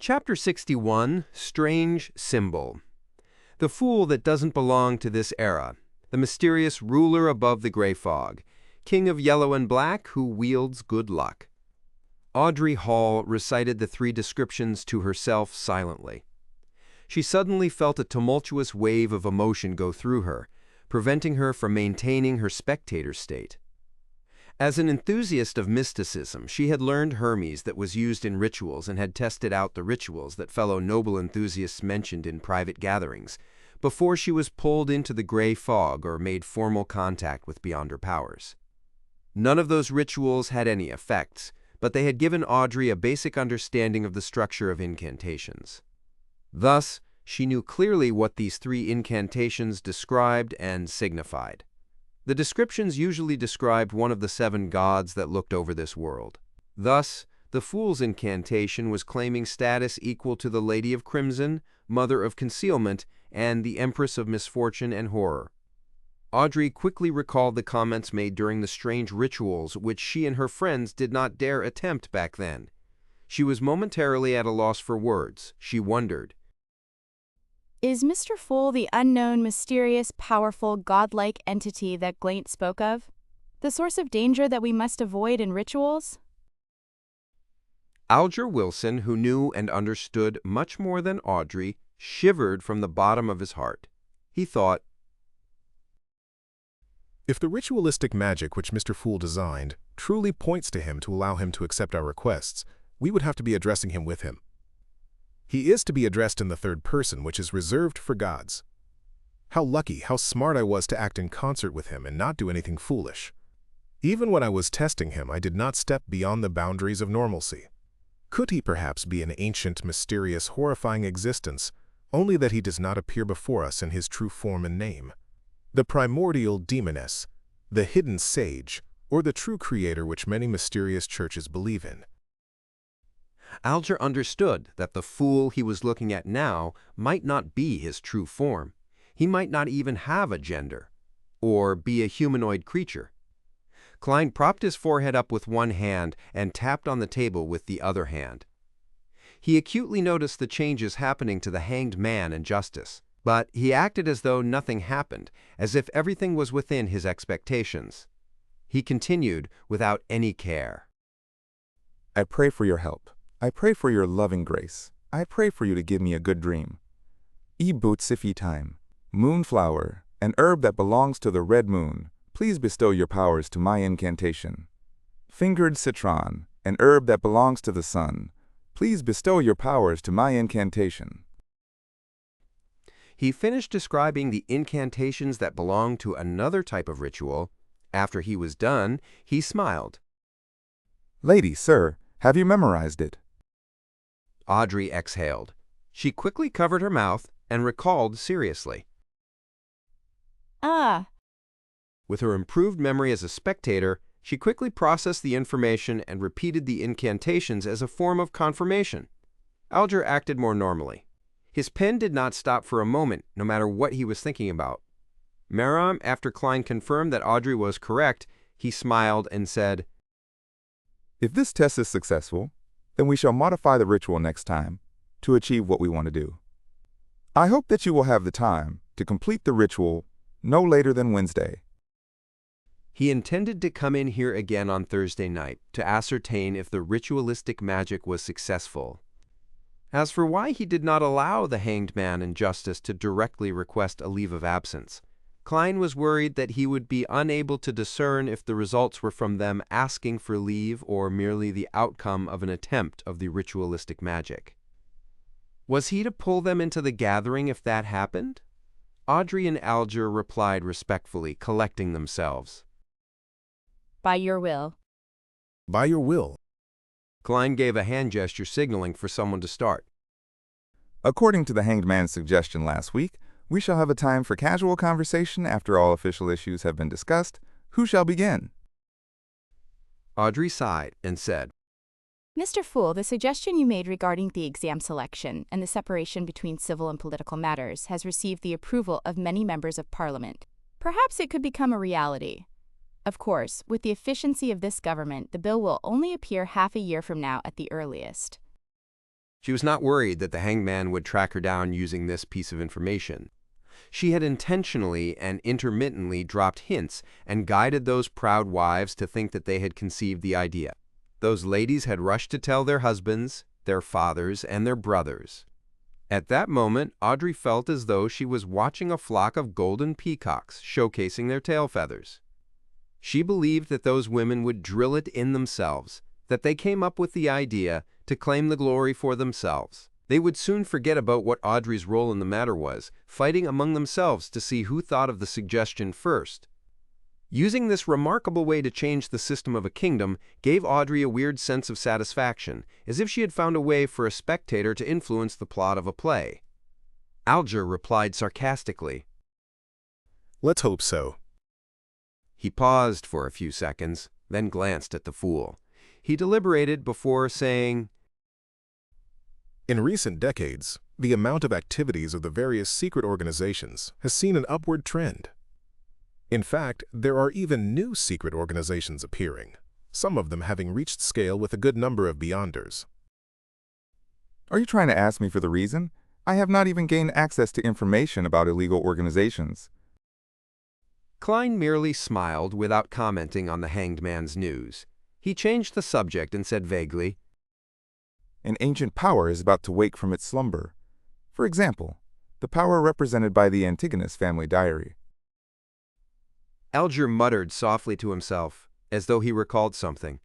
Chapter 61, Strange Symbol. The fool that doesn't belong to this era, the mysterious ruler above the gray fog, king of yellow and black who wields good luck. Audrey Hall recited the three descriptions to herself silently. She suddenly felt a tumultuous wave of emotion go through her, preventing her from maintaining her spectator state. As an enthusiast of mysticism, she had learned Hermes that was used in rituals and had tested out the rituals that fellow noble enthusiasts mentioned in private gatherings, before she was pulled into the gray fog or made formal contact with beyond her powers. None of those rituals had any effects, but they had given Audrey a basic understanding of the structure of incantations. Thus, she knew clearly what these three incantations described and signified. The descriptions usually described one of the 7 gods that looked over this world. Thus, the Fool's incantation was claiming status equal to the Lady of Crimson, Mother of Concealment, and the Empress of Misfortune and Horror. Audrey quickly recalled the comments made during the strange rituals which she and her friends did not dare attempt back then. She was momentarily at a loss for words. She wondered, is Mr. Fool the unknown, mysterious, powerful, godlike entity that Glaint spoke of? The source of danger that we must avoid in rituals? Alger Wilson, who knew and understood much more than Audrey, shivered from the bottom of his heart. He thought, if the ritualistic magic which Mr. Fool designed truly points to him to allow him to accept our requests, we would have to be addressing him with him. He is to be addressed in the third person, which is reserved for gods. How lucky, how smart I was to act in concert with him and not do anything foolish. Even when I was testing him, I did not step beyond the boundaries of normalcy. Could he perhaps be an ancient, mysterious, horrifying existence, only that he does not appear before us in his true form and name? The primordial demoness, the hidden sage, or the true creator which many mysterious churches believe in? Alger understood that the fool he was looking at now might not be his true form. He might not even have a gender, or be a humanoid creature. Klein propped his forehead up with one hand and tapped on the table with the other hand. He acutely noticed the changes happening to the hanged man and Justice, but he acted as though nothing happened, as if everything was within his expectations. He continued without any care. I pray for your help. I pray for your loving grace. I pray for you to give me a good dream. Bootsifi time, moonflower, an herb that belongs to the red moon, please bestow your powers to my incantation. Fingered citron, an herb that belongs to the sun, please bestow your powers to my incantation. He finished describing the incantations that belonged to another type of ritual. After he was done, he smiled. Lady, sir, have you memorized it? Audrey exhaled. She quickly covered her mouth and recalled seriously. With her improved memory as a spectator, she quickly processed the information and repeated the incantations as a form of confirmation. Alger acted more normally. His pen did not stop for a moment, no matter what he was thinking about. Meram, after Klein confirmed that Audrey was correct, he smiled and said, if this test is successful, then we shall modify the ritual next time to achieve what we want to do. I hope that you will have the time to complete the ritual no later than Wednesday. He intended to come in here again on Thursday night to ascertain if the ritualistic magic was successful. As for why he did not allow the hanged man and Justice to directly request a leave of absence, Klein was worried that he would be unable to discern if the results were from them asking for leave or merely the outcome of an attempt of the ritualistic magic. Was he to pull them into the gathering if that happened? Audrey and Alger replied respectfully, collecting themselves. By your will. By your will. Klein gave a hand gesture signaling for someone to start. According to the hanged man's suggestion last week, we shall have a time for casual conversation after all official issues have been discussed. Who shall begin? Audrey sighed and said, Mr. Fool, the suggestion you made regarding the exam selection and the separation between civil and political matters has received the approval of many members of Parliament. Perhaps it could become a reality. Of course, with the efficiency of this government, the bill will only appear half a year from now at the earliest. She was not worried that the hanged man would track her down using this piece of information. She had intentionally and intermittently dropped hints and guided those proud wives to think that they had conceived the idea. Those ladies had rushed to tell their husbands, their fathers, and their brothers. At that moment, Audrey felt as though she was watching a flock of golden peacocks showcasing their tail feathers. She believed that those women would drill it in themselves, that they came up with the idea to claim the glory for themselves. They would soon forget about what Audrey's role in the matter was, fighting among themselves to see who thought of the suggestion first. Using this remarkable way to change the system of a kingdom gave Audrey a weird sense of satisfaction, as if she had found a way for a spectator to influence the plot of a play. Alger replied sarcastically. Let's hope so. He paused for a few seconds, then glanced at the fool. He deliberated before saying, In recent decades, the amount of activities of the various secret organizations has seen an upward trend. In fact, there are even new secret organizations appearing, some of them having reached scale with a good number of beyonders. Are you trying to ask me for the reason? I have not even gained access to information about illegal organizations. Klein merely smiled without commenting on the hanged man's news. He changed the subject and said vaguely, An ancient power is about to wake from its slumber. For example, the power represented by the Antigonus family diary. Alger muttered softly to himself, as though he recalled something.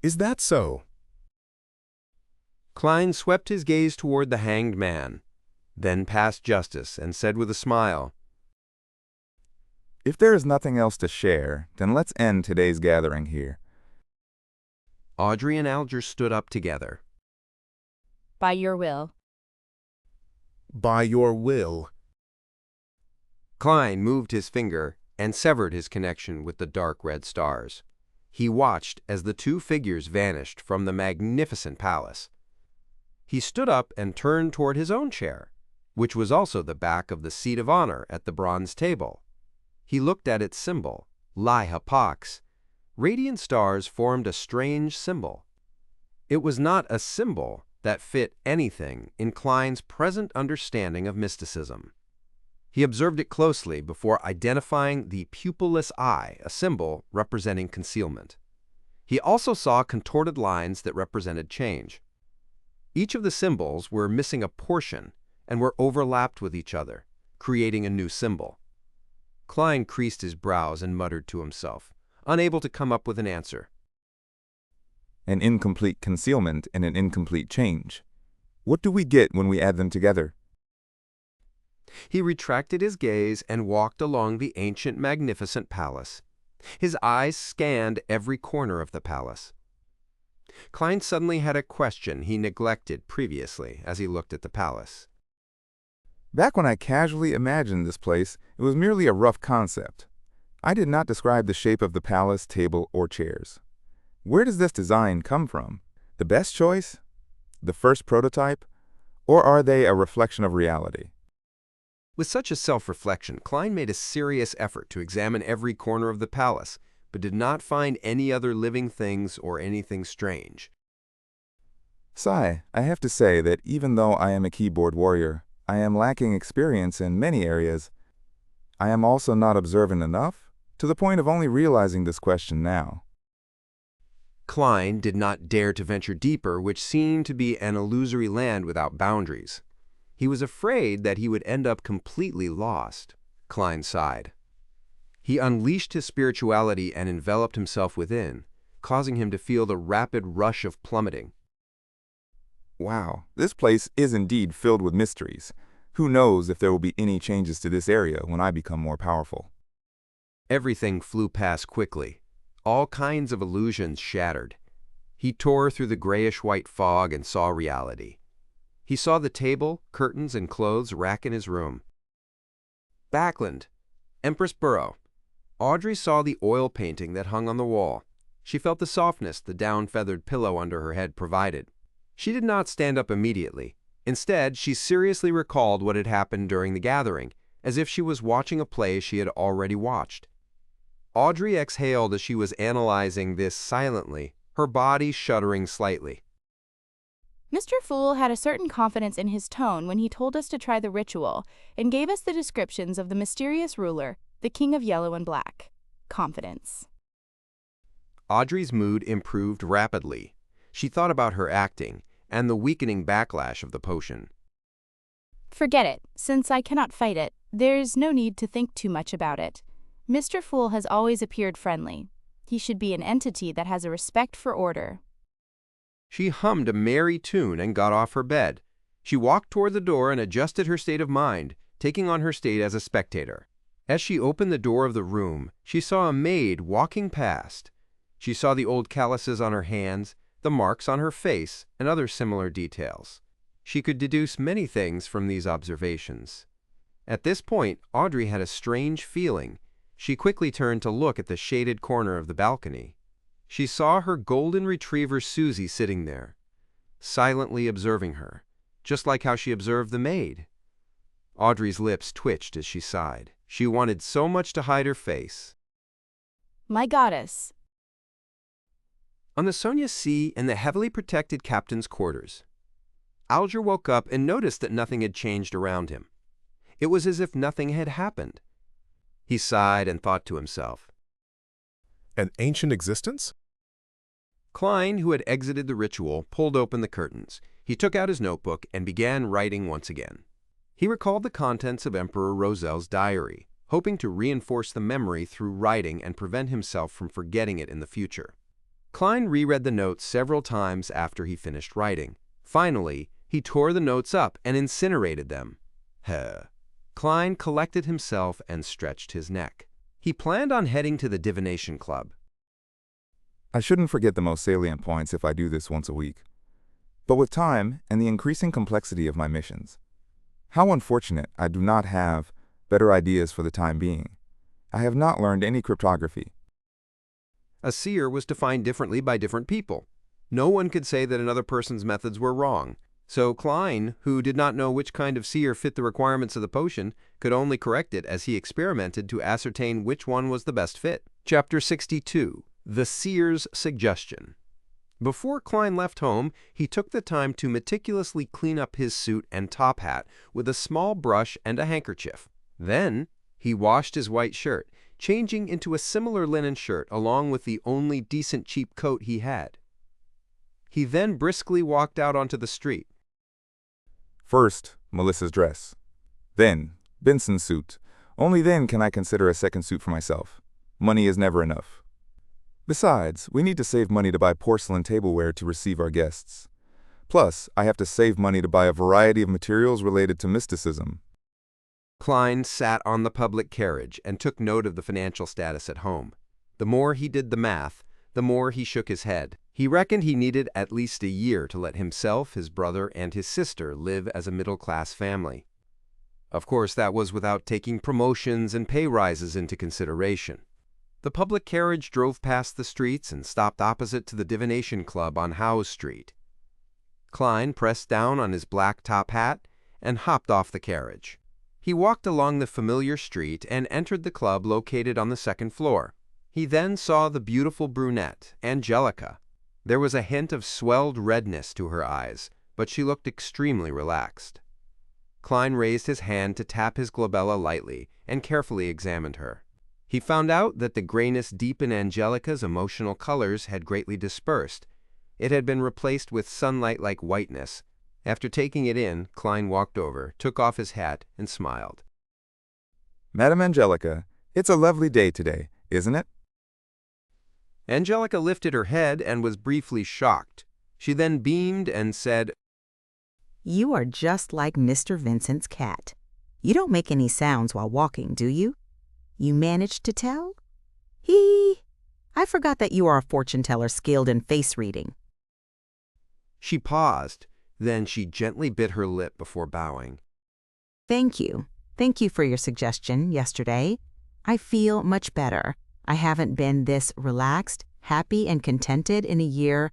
Is that so? Klein swept his gaze toward the hanged man, then past Justice, and said with a smile, If there is nothing else to share, then let's end today's gathering here. Audrey and Alger stood up together. By your will. By your will. Klein moved his finger and severed his connection with the dark red stars. He watched as the two figures vanished from the magnificent palace. He stood up and turned toward his own chair, which was also the back of the seat of honor at the bronze table. He looked at its symbol, Liha Pax. Radiant stars formed a strange symbol. It was not a symbol that fit anything in Klein's present understanding of mysticism. He observed it closely before identifying the pupilless eye, a symbol representing concealment. He also saw contorted lines that represented change. Each of the symbols were missing a portion and were overlapped with each other, creating a new symbol. Klein creased his brows and muttered to himself, unable to come up with an answer. An incomplete concealment and an incomplete change. What do we get when we add them together? He retracted his gaze and walked along the ancient, magnificent palace. His eyes scanned every corner of the palace. Klein suddenly had a question he neglected previously as he looked at the palace. Back when I casually imagined this place, it was merely a rough concept. I did not describe the shape of the palace, table, or chairs. Where does this design come from? The best choice? The first prototype? Or are they a reflection of reality? With such a self-reflection, Klein made a serious effort to examine every corner of the palace, but did not find any other living things or anything strange. Sai, I have to say that even though I am a keyboard warrior, I am lacking experience in many areas. I am also not observant enough, to the point of only realizing this question now. Klein did not dare to venture deeper, which seemed to be an illusory land without boundaries. He was afraid that he would end up completely lost. Klein sighed. He unleashed his spirituality and enveloped himself within, causing him to feel the rapid rush of plummeting. Wow, this place is indeed filled with mysteries. Who knows if there will be any changes to this area when I become more powerful? Everything flew past quickly. All kinds of illusions shattered. He tore through the grayish-white fog and saw reality. He saw the table, curtains, and clothes rack in his room. Backland, Empress Burrow. Audrey saw the oil painting that hung on the wall. She felt the softness the down-feathered pillow under her head provided. She did not stand up immediately. Instead, she seriously recalled what had happened during the gathering, as if she was watching a play she had already watched. Audrey exhaled as she was analyzing this silently, her body shuddering slightly. Mr. Fool had a certain confidence in his tone when he told us to try the ritual and gave us the descriptions of the mysterious ruler, the King of Yellow and Black. Confidence. Audrey's mood improved rapidly. She thought about her acting and the weakening backlash of the potion. Forget it. Since I cannot fight it, there's no need to think too much about it. Mr. Fool has always appeared friendly. He should be an entity that has a respect for order. She hummed a merry tune and got off her bed. She walked toward the door and adjusted her state of mind, taking on her state as a spectator. As she opened the door of the room, she saw a maid walking past. She saw the old calluses on her hands, the marks on her face, and other similar details. She could deduce many things from these observations. At this point, Audrey had a strange feeling. She quickly turned to look at the shaded corner of the balcony. She saw her golden retriever Susie sitting there, silently observing her, just like how she observed the maid. Audrey's lips twitched as she sighed. She wanted so much to hide her face. My goddess. On the Sonia Sea in the heavily protected captain's quarters, Alger woke up and noticed that nothing had changed around him. It was as if nothing had happened. He sighed and thought to himself. An ancient existence? Klein, who had exited the ritual, pulled open the curtains. He took out his notebook and began writing once again. He recalled the contents of Emperor Rosel's diary, hoping to reinforce the memory through writing and prevent himself from forgetting it in the future. Klein reread the notes several times after he finished writing. Finally, he tore the notes up and incinerated them. Klein collected himself and stretched his neck. He planned on heading to the divination club. I shouldn't forget the most salient points if I do this once a week. But with time and the increasing complexity of my missions, how unfortunate I do not have better ideas for the time being. I have not learned any cryptography. A seer was defined differently by different people. No one could say that another person's methods were wrong. So Klein, who did not know which kind of seer fit the requirements of the potion, could only correct it as he experimented to ascertain which one was the best fit. Chapter 62. The Seer's Suggestion. Before Klein left home, he took the time to meticulously clean up his suit and top hat with a small brush and a handkerchief. Then, he washed his white shirt, changing into a similar linen shirt along with the only decent cheap coat he had. He then briskly walked out onto the street. First, Melissa's dress. Then, Benson's suit. Only then can I consider a second suit for myself. Money is never enough. Besides, we need to save money to buy porcelain tableware to receive our guests. Plus, I have to save money to buy a variety of materials related to mysticism. Klein sat on the public carriage and took note of the financial status at home. The more he did the math, the more he shook his head. He reckoned he needed at least a year to let himself, his brother, and his sister live as a middle-class family. Of course, that was without taking promotions and pay rises into consideration. The public carriage drove past the streets and stopped opposite to the Divination Club on Howe Street. Klein pressed down on his black top hat and hopped off the carriage. He walked along the familiar street and entered the club located on the second floor. He then saw the beautiful brunette, Angelica. There was a hint of swelled redness to her eyes, but she looked extremely relaxed. Klein raised his hand to tap his glabella lightly and carefully examined her. He found out that the grayness deep in Angelica's emotional colors had greatly dispersed. It had been replaced with sunlight-like whiteness. After taking it in, Klein walked over, took off his hat, and smiled. Madam Angelica, it's a lovely day today, isn't it? Angelica lifted her head and was briefly shocked. She then beamed and said, You are just like Mr. Vincent's cat. You don't make any sounds while walking, do you? You managed to tell? I forgot that you are a fortune teller skilled in face reading. She paused. Then she gently bit her lip before bowing. Thank you. Thank you for your suggestion yesterday. I feel much better. I haven't been this relaxed, happy, and contented in a year.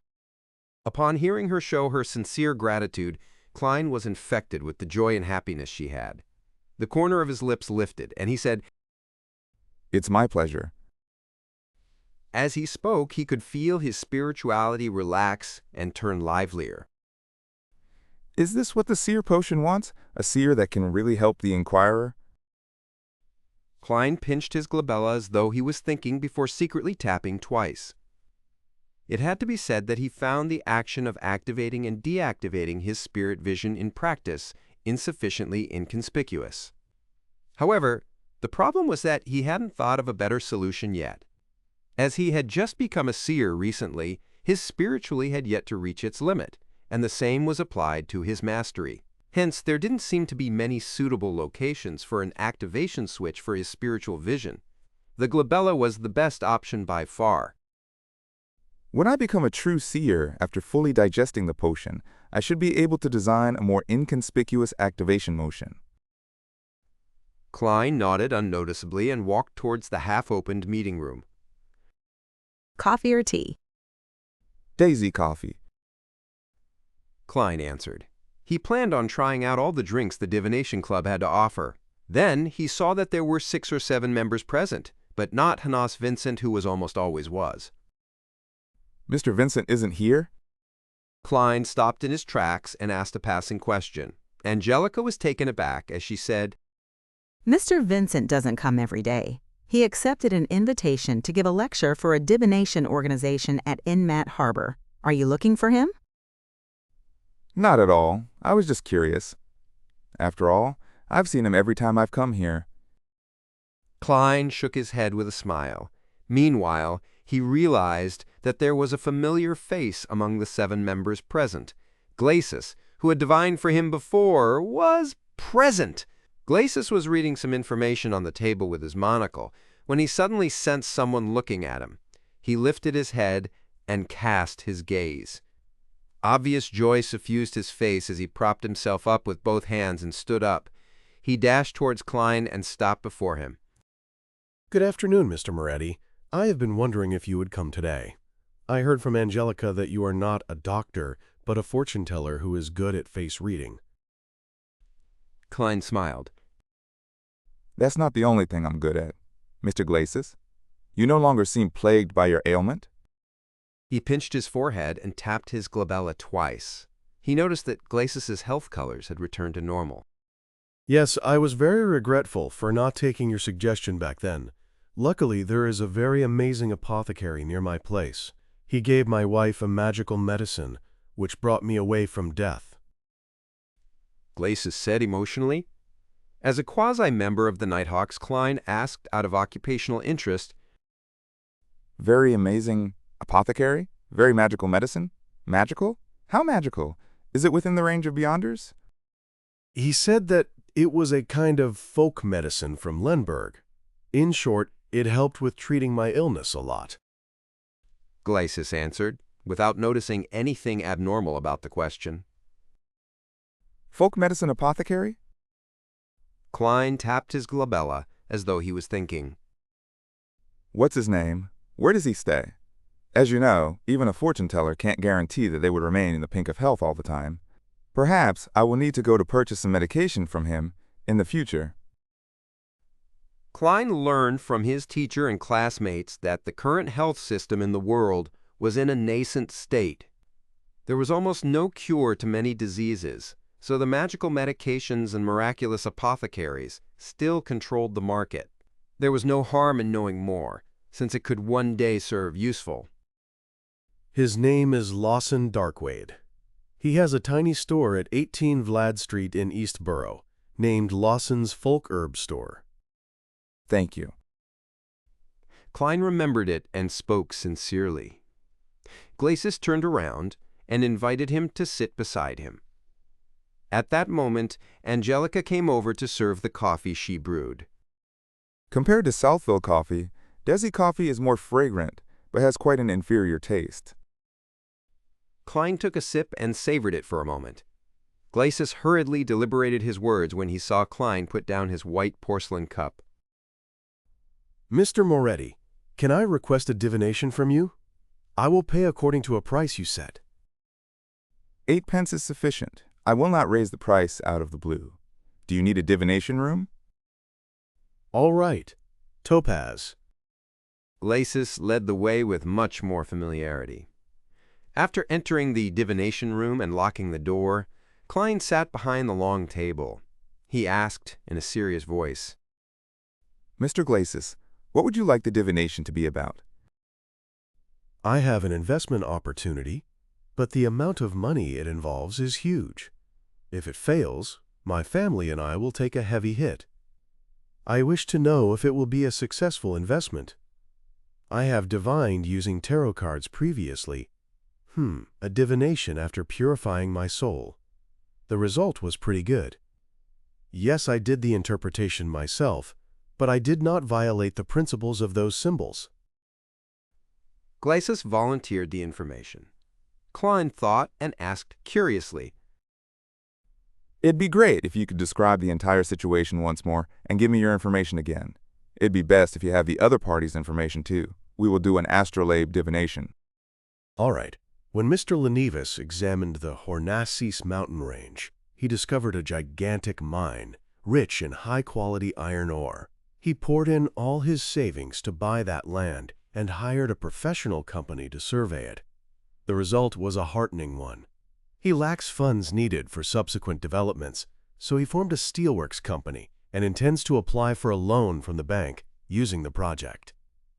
Upon hearing her show her sincere gratitude, Klein was infected with the joy and happiness she had. The corner of his lips lifted, and he said, It's my pleasure. As he spoke, he could feel his spirituality relax and turn livelier. Is this what the seer potion wants? A seer that can really help the inquirer? Klein pinched his glabella as though he was thinking before secretly tapping twice. It had to be said that he found the action of activating and deactivating his spirit vision in practice insufficiently inconspicuous. However, the problem was that he hadn't thought of a better solution yet. As he had just become a seer recently, his spiritually had yet to reach its limit, and the same was applied to his mastery. Hence, there didn't seem to be many suitable locations for an activation switch for his spiritual vision. The glabella was the best option by far. When I become a true seer after fully digesting the potion, I should be able to design a more inconspicuous activation motion. Klein nodded unnoticeably and walked towards the half-opened meeting room. Coffee or tea? Daisy coffee. Klein answered. He planned on trying out all the drinks the Divination Club had to offer. Then he saw that there were 6 or 7 members present, but not Hanas Vincent, who almost always was. Mr. Vincent isn't here? Klein stopped in his tracks and asked a passing question. Angelica was taken aback as she said, Mr. Vincent doesn't come every day. He accepted an invitation to give a lecture for a divination organization at Inmat Harbor. Are you looking for him? Not at all. I was just curious. After all, I've seen him every time I've come here. Klein shook his head with a smile. Meanwhile, he realized that there was a familiar face among the 7 members present. Glacis, who had divined for him before, was present. Glacis was reading some information on the table with his monocle when he suddenly sensed someone looking at him. He lifted his head and cast his gaze. Obvious joy suffused his face as he propped himself up with both hands and stood up. He dashed towards Klein and stopped before him. Good afternoon, Mr. Moretti. I have been wondering if you would come today. I heard from Angelica that you are not a doctor, but a fortune teller who is good at face reading. Klein smiled. That's not the only thing I'm good at. Mr. Glacis, you no longer seem plagued by your ailment? He pinched his forehead and tapped his glabella twice. He noticed that Glacis's health colors had returned to normal. Yes, I was very regretful for not taking your suggestion back then. Luckily, there is a very amazing apothecary near my place. He gave my wife a magical medicine, which brought me away from death. Glacis said emotionally. As a quasi-member of the Nighthawks, Klein asked out of occupational interest, Very amazing apothecary? Very magical medicine? Magical? How magical? Is it within the range of Beyonders? He said that it was a kind of folk medicine from Lemberg. In short, it helped with treating my illness a lot. Glacis answered, without noticing anything abnormal about the question. Folk medicine apothecary? Klein tapped his glabella as though he was thinking. What's his name? Where does he stay? As you know, even a fortune teller can't guarantee that they would remain in the pink of health all the time. Perhaps I will need to go to purchase some medication from him in the future. Klein learned from his teacher and classmates that the current health system in the world was in a nascent state. There was almost no cure to many diseases, so the magical medications and miraculous apothecaries still controlled the market. There was no harm in knowing more, since it could one day serve useful. His name is Lawson Darkwade. He has a tiny store at 18 Vlad Street in Eastborough, named Lawson's Folk Herb Store. Thank you. Klein remembered it and spoke sincerely. Glacis turned around and invited him to sit beside him. At that moment, Angelica came over to serve the coffee she brewed. Compared to Southville coffee, Desi coffee is more fragrant, but has quite an inferior taste. Klein took a sip and savored it for a moment. Glacis hurriedly deliberated his words when he saw Klein put down his white porcelain cup. Mr. Moretti, can I request a divination from you? I will pay according to a price you set. 8 pence is sufficient. I will not raise the price out of the blue. Do you need a divination room? All right. Topaz. Glacis led the way with much more familiarity. After entering the divination room and locking the door, Klein sat behind the long table. He asked in a serious voice, Mr. Glacis, what would you like the divination to be about? I have an investment opportunity, but the amount of money it involves is huge. If it fails, my family and I will take a heavy hit. I wish to know if it will be a successful investment. I have divined using tarot cards previously. A divination after purifying my soul. The result was pretty good. Yes, I did the interpretation myself, but I did not violate the principles of those symbols. Glacis volunteered the information. Klein thought and asked curiously, It'd be great if you could describe the entire situation once more and give me your information again. It'd be best if you have the other party's information too. We will do an astrolabe divination. All right. When Mr. Lenevis examined the Hornacis mountain range, he discovered a gigantic mine, rich in high-quality iron ore. He poured in all his savings to buy that land and hired a professional company to survey it. The result was a heartening one. He lacks funds needed for subsequent developments, so he formed a steelworks company and intends to apply for a loan from the bank using the project.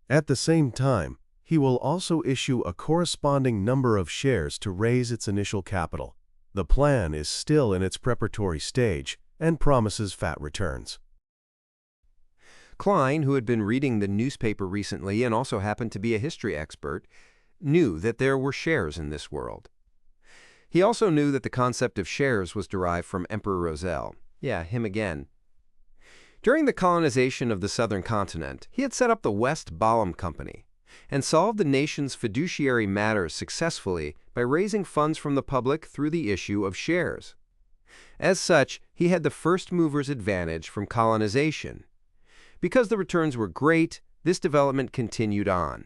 At the same time, he will also issue a corresponding number of shares to raise its initial capital. The plan is still in its preparatory stage and promises fat returns. Klein, who had been reading the newspaper recently and also happened to be a history expert, knew that there were shares in this world. He also knew that the concept of shares was derived from Emperor Roselle. Yeah, him again. During the colonization of the southern continent, he had set up the West Balam Company and solved the nation's fiduciary matters successfully by raising funds from the public through the issue of shares. As such, he had the first mover's advantage from colonization. Because the returns were great, this development continued on.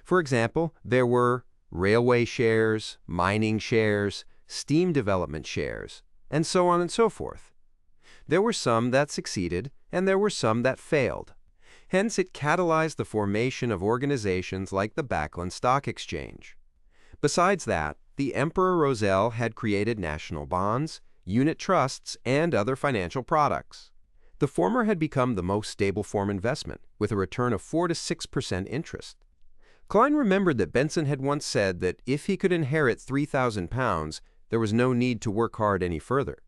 For example, there were railway shares, mining shares, steam development shares, and so on and so forth. There were some that succeeded, and there were some that failed. Hence, it catalyzed the formation of organizations like the Backlund Stock Exchange. Besides that, the Emperor Roselle had created national bonds, unit trusts, and other financial products. The former had become the most stable form investment, with a return of 4 to 6% interest. Klein remembered that Benson had once said that if he could inherit £3,000, there was no need to work hard any further.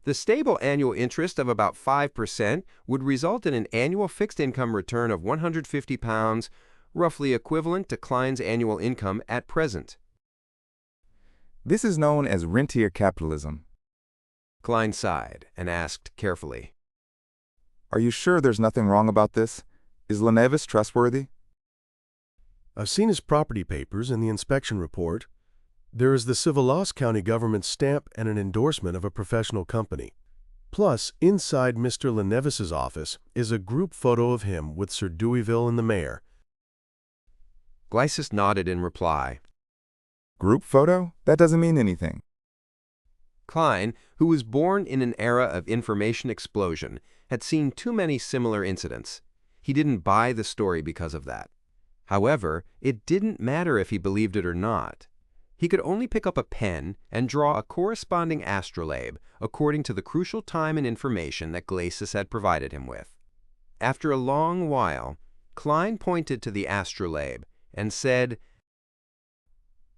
The stable annual interest of about 5% would result in an annual fixed income return of £150, roughly equivalent to Klein's annual income at present. This is known as rentier capitalism. Klein sighed and asked carefully, Are you sure there's nothing wrong about this? Is Lenevis trustworthy? I've seen his property papers and the inspection report. There is the Civilas County government stamp and an endorsement of a professional company. Plus, inside Mr. Lenevis's office is a group photo of him with Sir Deweyville and the mayor. Glacis nodded in reply. Group photo? That doesn't mean anything. Klein, who was born in an era of information explosion, had seen too many similar incidents. He didn't buy the story because of that. However, it didn't matter if he believed it or not. He could only pick up a pen and draw a corresponding astrolabe according to the crucial time and information that Glacis had provided him with. After a long while, Klein pointed to the astrolabe and said,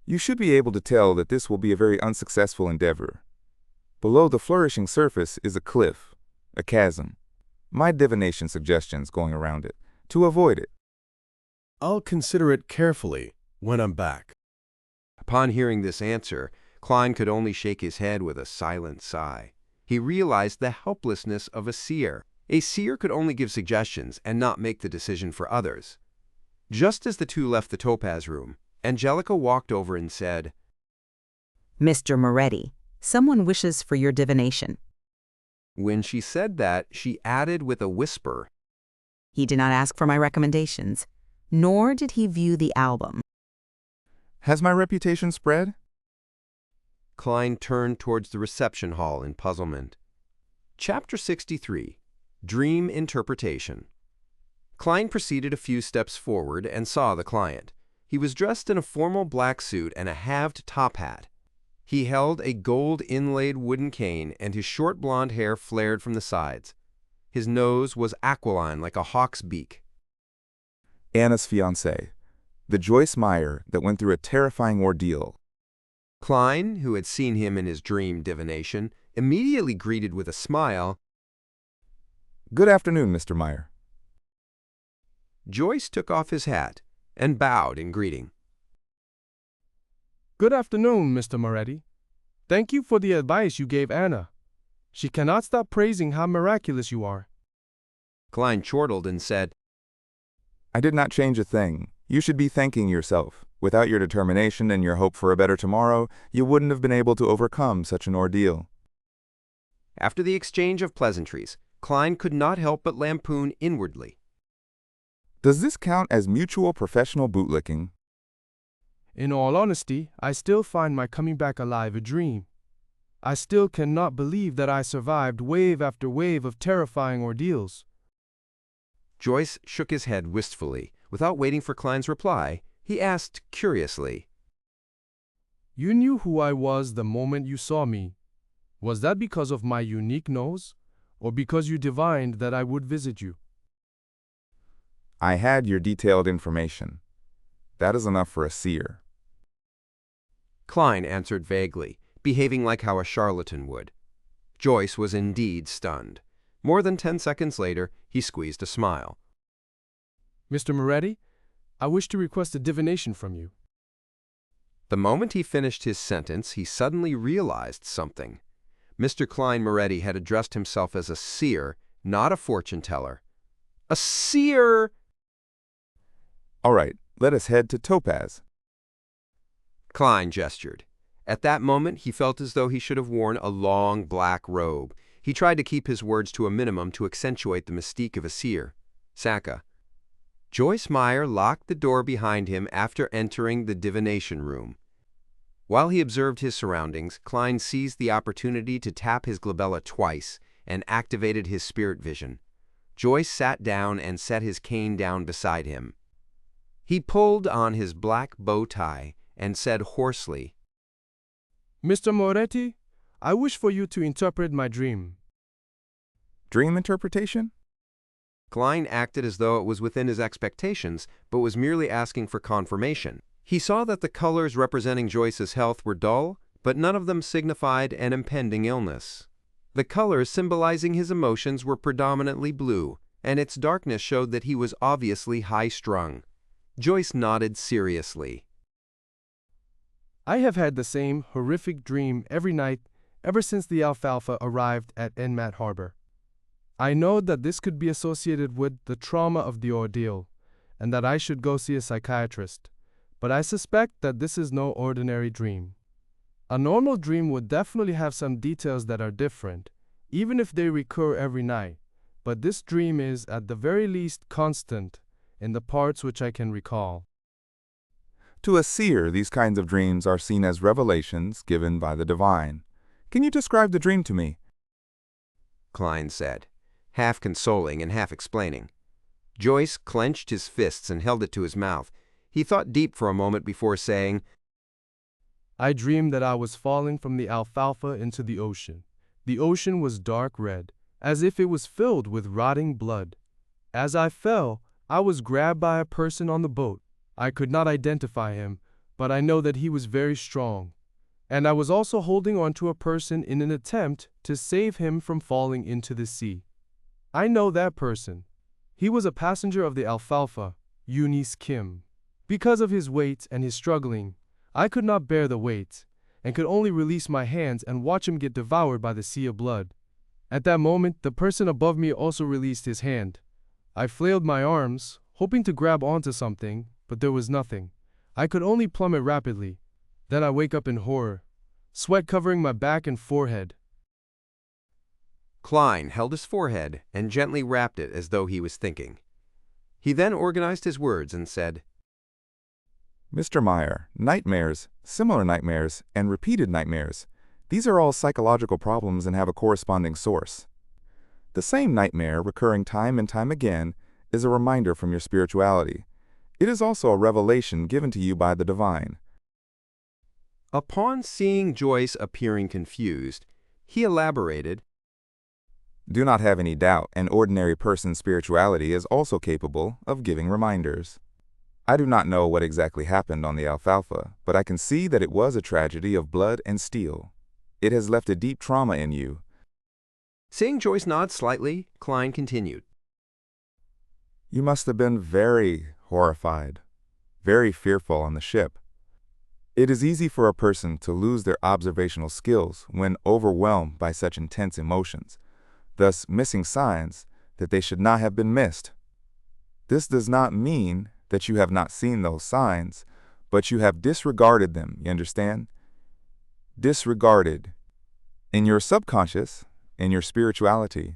You should be able to tell that this will be a very unsuccessful endeavor. Below the flourishing surface is a cliff, a chasm. My divination suggestions going around it, to avoid it. I'll consider it carefully when I'm back. Upon hearing this answer, Klein could only shake his head with a silent sigh. He realized the helplessness of a seer. A seer could only give suggestions and not make the decision for others. Just as the two left the topaz room, Angelica walked over and said, Mr. Moretti, someone wishes for your divination. When she said that, she added with a whisper, He did not ask for my recommendations, nor did he view the album. Has my reputation spread? Klein turned towards the reception hall in puzzlement. Chapter 63, Dream Interpretation. Klein proceeded a few steps forward and saw the client. He was dressed in a formal black suit and a halved top hat. He held a gold-inlaid wooden cane, and his short blonde hair flared from the sides. His nose was aquiline like a hawk's beak. Anna's fiancée, the Joyce Meyer that went through a terrifying ordeal. Klein, who had seen him in his dream divination, immediately greeted with a smile. Good afternoon, Mr. Meyer. Joyce took off his hat and bowed in greeting. Good afternoon, Mr. Moretti. Thank you for the advice you gave Anna. She cannot stop praising how miraculous you are. Klein chortled and said, I did not change a thing. You should be thanking yourself. Without your determination and your hope for a better tomorrow, you wouldn't have been able to overcome such an ordeal. After the exchange of pleasantries, Klein could not help but lampoon inwardly. Does this count as mutual professional bootlicking? In all honesty, I still find my coming back alive a dream. I still cannot believe that I survived wave after wave of terrifying ordeals. Joyce shook his head wistfully. Without waiting for Klein's reply, he asked curiously, You knew who I was the moment you saw me. Was that because of my unique nose, or because you divined that I would visit you? I had your detailed information. That is enough for a seer. Klein answered vaguely, behaving like how a charlatan would. Joyce was indeed stunned. More than 10 seconds later, he squeezed a smile. Mr. Moretti, I wish to request a divination from you. The moment he finished his sentence, he suddenly realized something. Mr. Klein Moretti had addressed himself as a seer, not a fortune-teller. A seer! All right, let us head to Topaz. Klein gestured. At that moment, he felt as though he should have worn a long black robe. He tried to keep his words to a minimum to accentuate the mystique of a seer. Saka. Joyce Meyer locked the door behind him after entering the divination room. While he observed his surroundings, Klein seized the opportunity to tap his glabella twice and activated his spirit vision. Joyce sat down and set his cane down beside him. He pulled on his black bow tie and said hoarsely, Mr. Moretti, I wish for you to interpret my dream. Dream interpretation? Klein acted as though it was within his expectations, but was merely asking for confirmation. He saw that the colors representing Joyce's health were dull, but none of them signified an impending illness. The colors symbolizing his emotions were predominantly blue, and its darkness showed that he was obviously high-strung. Joyce nodded seriously. I have had the same horrific dream every night ever since the Alfalfa arrived at Enmat Harbor. I know that this could be associated with the trauma of the ordeal, and that I should go see a psychiatrist, but I suspect that this is no ordinary dream. A normal dream would definitely have some details that are different, even if they recur every night, but this dream is, at the very least, constant in the parts which I can recall. To a seer, these kinds of dreams are seen as revelations given by the divine. Can you describe the dream to me? Klein said, half consoling and half explaining. Joyce clenched his fists and held it to his mouth. He thought deep for a moment before saying, I dreamed that I was falling from the Alfalfa into the ocean. The ocean was dark red, as if it was filled with rotting blood. As I fell, I was grabbed by a person on the boat. I could not identify him, but I know that he was very strong. And I was also holding on to a person in an attempt to save him from falling into the sea. I know that person. He was a passenger of the Alfalfa, Eunice Kim. Because of his weight and his struggling, I could not bear the weight, and could only release my hands and watch him get devoured by the sea of blood. At that moment, the person above me also released his hand. I flailed my arms, hoping to grab onto something, but there was nothing. I could only plummet rapidly. Then I wake up in horror, sweat covering my back and forehead. Klein held his forehead and gently rapped it as though he was thinking. He then organized his words and said, Mr. Meyer, nightmares, similar nightmares, and repeated nightmares, these are all psychological problems and have a corresponding source. The same nightmare recurring time and time again is a reminder from your spirituality. It is also a revelation given to you by the divine. Upon seeing Joyce appearing confused, he elaborated, Do not have any doubt an ordinary person's spirituality is also capable of giving reminders. I do not know what exactly happened on the alfalfa, but I can see that it was a tragedy of blood and steel. It has left a deep trauma in you. Seeing Joyce nod slightly, Klein continued. You must have been very horrified, very fearful on the ship. It is easy for a person to lose their observational skills when overwhelmed by such intense emotions, thus missing signs that they should not have been missed. This does not mean that you have not seen those signs, but you have disregarded them, you understand? Disregarded. In your subconscious, in your spirituality,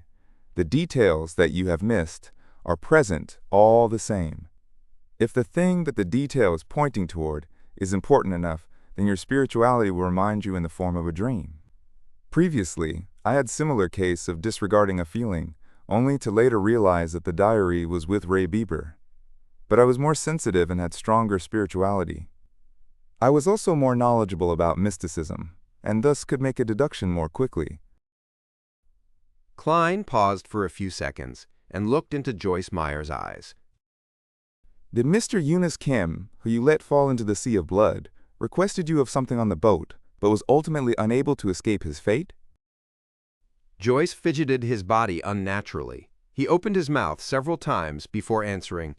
the details that you have missed are present all the same. If the thing that the detail is pointing toward is important enough, then your spirituality will remind you in the form of a dream. Previously, I had similar case of disregarding a feeling, only to later realize that the diary was with Ray Bieber. But I was more sensitive and had stronger spirituality. I was also more knowledgeable about mysticism, and thus could make a deduction more quickly. Klein paused for a few seconds and looked into Joyce Meyer's eyes. Did Mr. Eunice Kim, who you let fall into the sea of blood, requested you of something on the boat, but was ultimately unable to escape his fate? Joyce fidgeted his body unnaturally. He opened his mouth several times before answering,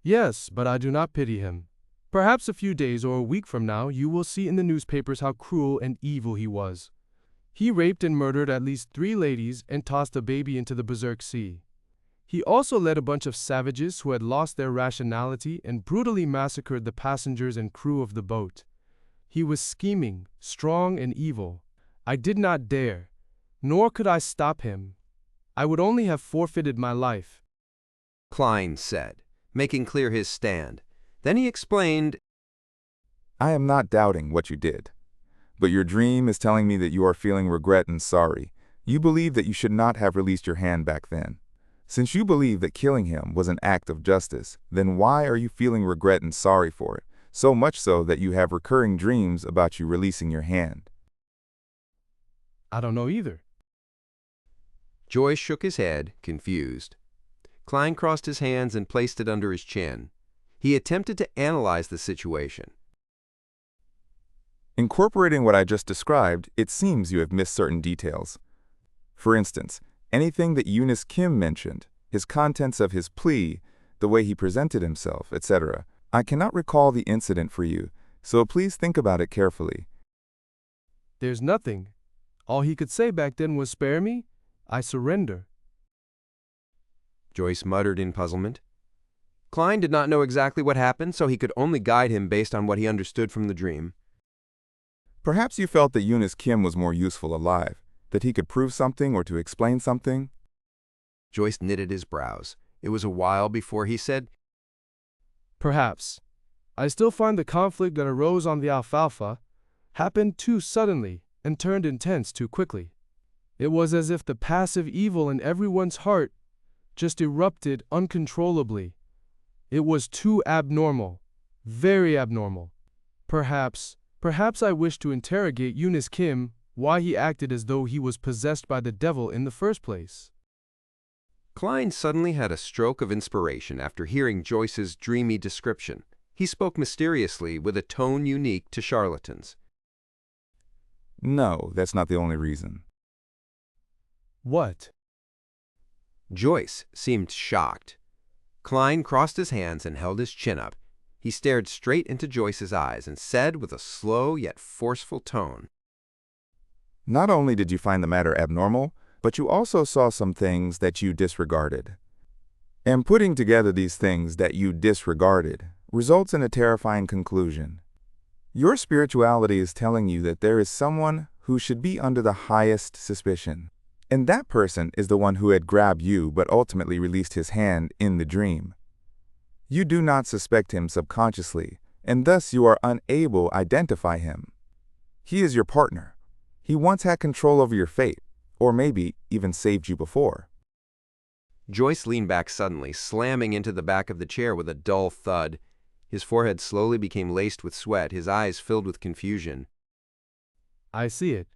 Yes, but I do not pity him. Perhaps a few days or a week from now you will see in the newspapers how cruel and evil he was. He raped and murdered at least 3 ladies and tossed a baby into the Berserk Sea. He also led a bunch of savages who had lost their rationality and brutally massacred the passengers and crew of the boat. He was scheming, strong and evil. I did not dare, nor could I stop him. I would only have forfeited my life. Klein said, making clear his stand. Then he explained, I am not doubting what you did, but your dream is telling me that you are feeling regret and sorry. You believe that you should not have released your hand back then. Since you believe that killing him was an act of justice, then why are you feeling regret and sorry for it, so much so that you have recurring dreams about you releasing your hand? I don't know either. Joyce shook his head, confused. Klein crossed his hands and placed it under his chin. He attempted to analyze the situation. Incorporating what I just described, it seems you have missed certain details. For instance, anything that Eunice Kim mentioned, his contents of his plea, the way he presented himself, etc. I cannot recall the incident for you, so please think about it carefully. There's nothing. All he could say back then was spare me, I surrender. Joyce muttered in puzzlement. Klein did not know exactly what happened, so he could only guide him based on what he understood from the dream. Perhaps you felt that Eunice Kim was more useful alive, that he could prove something or to explain something? Joyce knitted his brows. It was a while before he said, Perhaps. I still find the conflict that arose on the alfalfa happened too suddenly and turned intense too quickly. It was as if the passive evil in everyone's heart just erupted uncontrollably. It was too abnormal, very abnormal. Perhaps I wish to interrogate Eunice Kim why he acted as though he was possessed by the devil in the first place. Klein suddenly had a stroke of inspiration after hearing Joyce's dreamy description. He spoke mysteriously with a tone unique to charlatans. No, that's not the only reason. What? Joyce seemed shocked. Klein crossed his hands and held his chin up. He stared straight into Joyce's eyes and said with a slow yet forceful tone, Not only did you find the matter abnormal, but you also saw some things that you disregarded. And putting together these things that you disregarded results in a terrifying conclusion. Your spirituality is telling you that there is someone who should be under the highest suspicion. And that person is the one who had grabbed you but ultimately released his hand in the dream. You do not suspect him subconsciously, and thus you are unable to identify him. He is your partner. He once had control over your fate, or maybe even saved you before. Joyce leaned back suddenly, slamming into the back of the chair with a dull thud. His forehead slowly became laced with sweat, his eyes filled with confusion. I see it.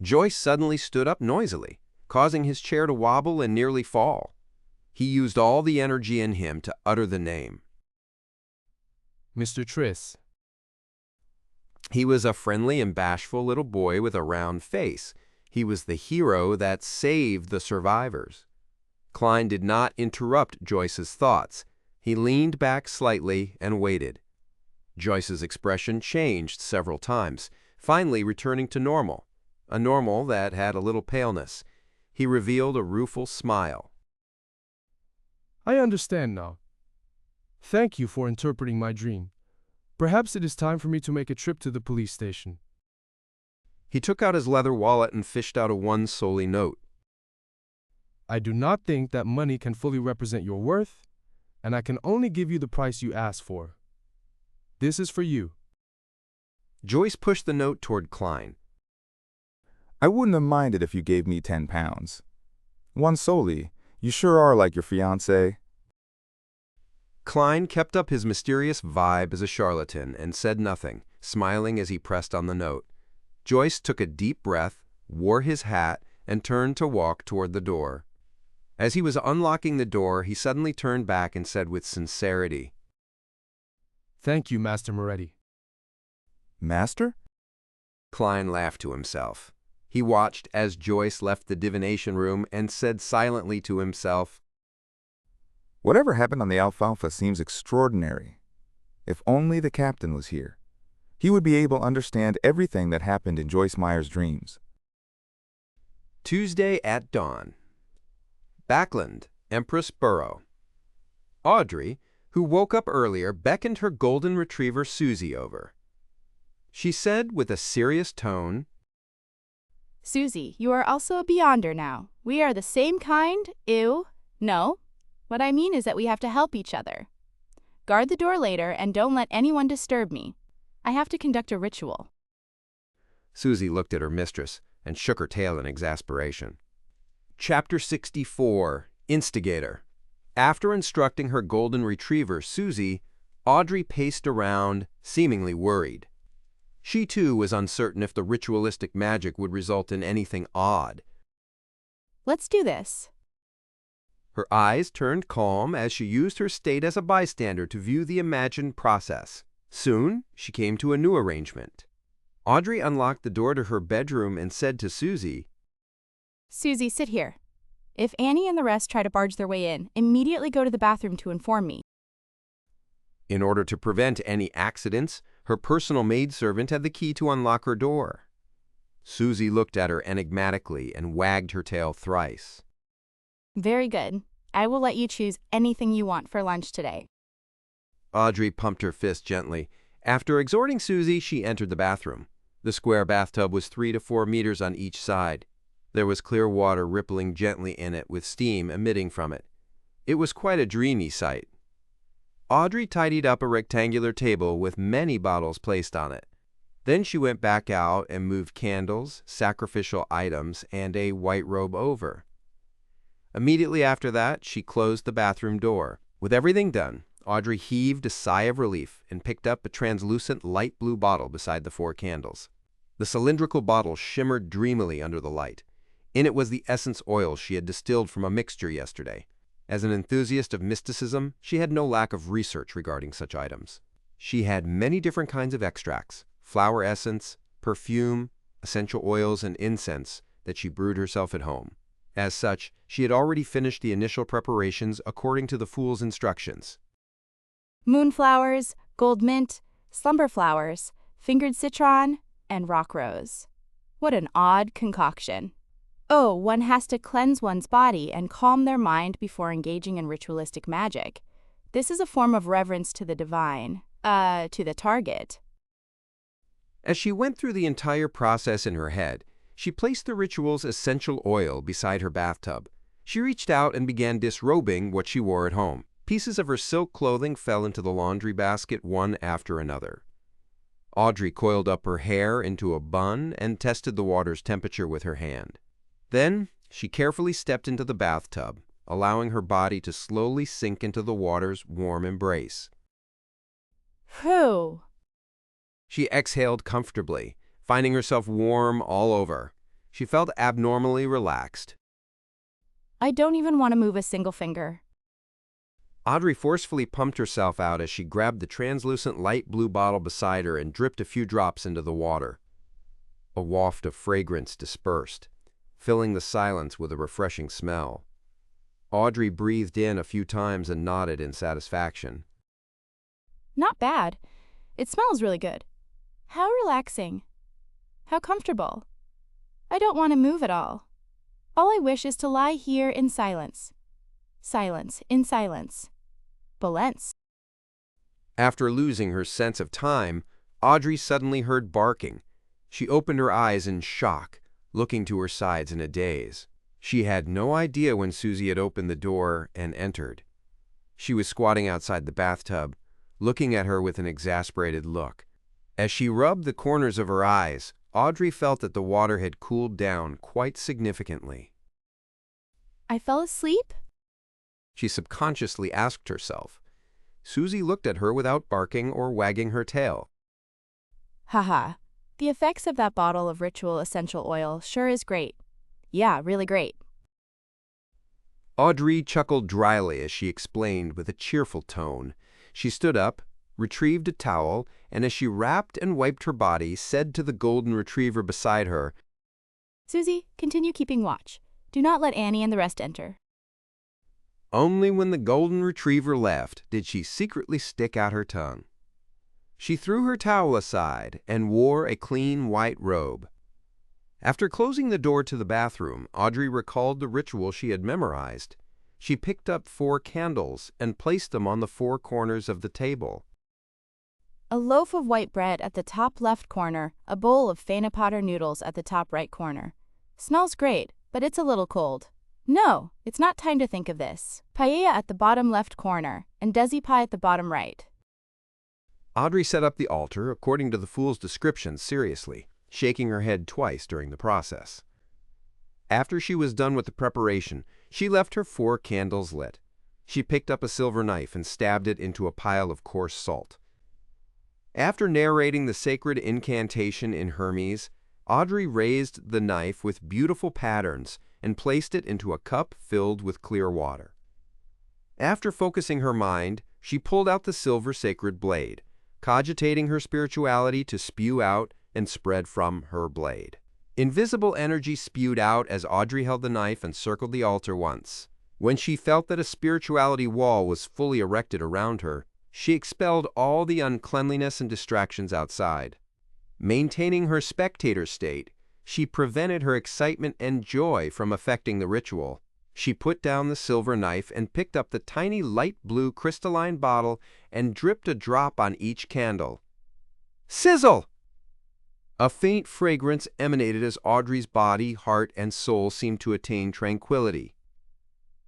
Joyce suddenly stood up noisily, causing his chair to wobble and nearly fall. He used all the energy in him to utter the name. Mr. Triss. He was a friendly and bashful little boy with a round face. He was the hero that saved the survivors. Klein did not interrupt Joyce's thoughts. He leaned back slightly and waited. Joyce's expression changed several times, finally returning to normal, a normal that had a little paleness. He revealed a rueful smile. I understand now. Thank you for interpreting my dream. Perhaps it is time for me to make a trip to the police station. He took out his leather wallet and fished out a one-solely note. I do not think that money can fully represent your worth, and I can only give you the price you ask for. This is for you. Joyce pushed the note toward Klein. I wouldn't have minded if you gave me 10 pounds. One solely, you sure are like your fiancé. Klein kept up his mysterious vibe as a charlatan and said nothing, smiling as he pressed on the note. Joyce took a deep breath, wore his hat, and turned to walk toward the door. As he was unlocking the door, he suddenly turned back and said with sincerity, Thank you, Master Moretti. Master? Klein laughed to himself. He watched as Joyce left the divination room and said silently to himself, Whatever happened on the Alfalfa seems extraordinary. If only the captain was here. He would be able to understand everything that happened in Joyce Meyer's dreams. Tuesday at dawn. Backland, Empress Borough. Audrey, who woke up earlier, beckoned her golden retriever Susie over. She said with a serious tone, Susie, you are also a beyonder now. We are the same kind? Ew. No. What I mean is that we have to help each other. Guard the door later and don't let anyone disturb me. I have to conduct a ritual. Susie looked at her mistress and shook her tail in exasperation. Chapter 64, Instigator. After instructing her golden retriever, Susie, Audrey paced around, seemingly worried. She too was uncertain if the ritualistic magic would result in anything odd. Let's do this. Her eyes turned calm as she used her state as a bystander to view the imagined process. Soon, she came to a new arrangement. Audrey unlocked the door to her bedroom and said to Susie, Susie, sit here. If Annie and the rest try to barge their way in, immediately go to the bathroom to inform me. In order to prevent any accidents, her personal maidservant had the key to unlock her door. Susie looked at her enigmatically and wagged her tail thrice. Very good. I will let you choose anything you want for lunch today. Audrey pumped her fist gently. After exhorting Susie, she entered the bathroom. The square bathtub was 3 to 4 meters on each side. There was clear water rippling gently in it with steam emitting from it. It was quite a dreamy sight. Audrey tidied up a rectangular table with many bottles placed on it. Then she went back out and moved candles, sacrificial items, and a white robe over. Immediately after that, she closed the bathroom door. With everything done, Audrey heaved a sigh of relief and picked up a translucent light blue bottle beside the 4 candles. The cylindrical bottle shimmered dreamily under the light. In it was the essence oil she had distilled from a mixture yesterday. As an enthusiast of mysticism, she had no lack of research regarding such items. She had many different kinds of extracts, flower essence, perfume, essential oils, and incense that she brewed herself at home. As such, she had already finished the initial preparations according to the fool's instructions. Moonflowers, gold mint, slumber flowers, fingered citron, and rock rose. What an odd concoction. Oh, one has to cleanse one's body and calm their mind before engaging in ritualistic magic. This is a form of reverence to the divine, to the target. As she went through the entire process in her head, she placed the ritual's essential oil beside her bathtub. She reached out and began disrobing what she wore at home. Pieces of her silk clothing fell into the laundry basket one after another. Audrey coiled up her hair into a bun and tested the water's temperature with her hand. Then, she carefully stepped into the bathtub, allowing her body to slowly sink into the water's warm embrace. Phew. She exhaled comfortably, finding herself warm all over. She felt abnormally relaxed. I don't even want to move a single finger. Audrey forcefully pumped herself out as she grabbed the translucent light blue bottle beside her and dripped a few drops into the water. A waft of fragrance dispersed, filling the silence with a refreshing smell. Audrey breathed in a few times and nodded in satisfaction. Not bad. It smells really good. How relaxing. How comfortable. I don't want to move at all. All I wish is to lie here in silence. Silence in silence. Balance. After losing her sense of time, Audrey suddenly heard barking. She opened her eyes in shock, looking to her sides in a daze. She had no idea when Susie had opened the door and entered. She was squatting outside the bathtub, looking at her with an exasperated look. As she rubbed the corners of her eyes, Audrey felt that the water had cooled down quite significantly. I fell asleep? She subconsciously asked herself. Susie looked at her without barking or wagging her tail. Haha. The effects of that bottle of ritual essential oil sure is great. Yeah, really great. Audrey chuckled dryly as she explained with a cheerful tone. She stood up, retrieved a towel, and as she wrapped and wiped her body, said to the golden retriever beside her, Susie, continue keeping watch. Do not let Annie and the rest enter. Only when the golden retriever left did she secretly stick out her tongue. She threw her towel aside and wore a clean white robe. After closing the door to the bathroom, Audrey recalled the ritual she had memorized. She picked up 4 candles and placed them on the 4 corners of the table. A loaf of white bread at the top left corner, a bowl of Fana Potter noodles at the top right corner. Smells great, but it's a little cold. No, it's not time to think of this. Paella at the bottom left corner, and desi pie at the bottom right. Audrey set up the altar according to the fool's description seriously, shaking her head twice during the process. After she was done with the preparation, she left her 4 candles lit. She picked up a silver knife and stabbed it into a pile of coarse salt. After narrating the sacred incantation in Hermes, Audrey raised the knife with beautiful patterns and placed it into a cup filled with clear water. After focusing her mind, she pulled out the silver sacred blade, cogitating her spirituality to spew out and spread from her blade. Invisible energy spewed out as Audrey held the knife and circled the altar once. When she felt that a spirituality wall was fully erected around her, she expelled all the uncleanliness and distractions outside. Maintaining her spectator state, she prevented her excitement and joy from affecting the ritual. She put down the silver knife and picked up the tiny light blue crystalline bottle and dripped a drop on each candle. Sizzle! A faint fragrance emanated as Audrey's body, heart, and soul seemed to attain tranquility.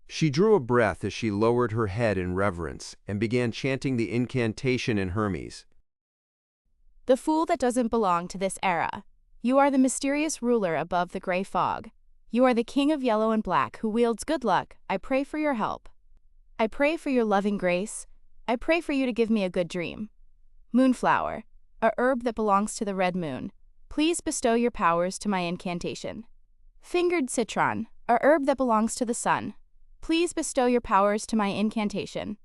She drew a breath as she lowered her head in reverence and began chanting the incantation in Hermes. The fool that doesn't belong to this era. You are the mysterious ruler above the gray fog. You are the king of yellow and black who wields good luck. I pray for your help. I pray for your loving grace. I pray for you to give me a good dream. Moonflower, a herb that belongs to the red moon. Please bestow your powers to my incantation. Fingered citron, a herb that belongs to the sun. Please bestow your powers to my incantation.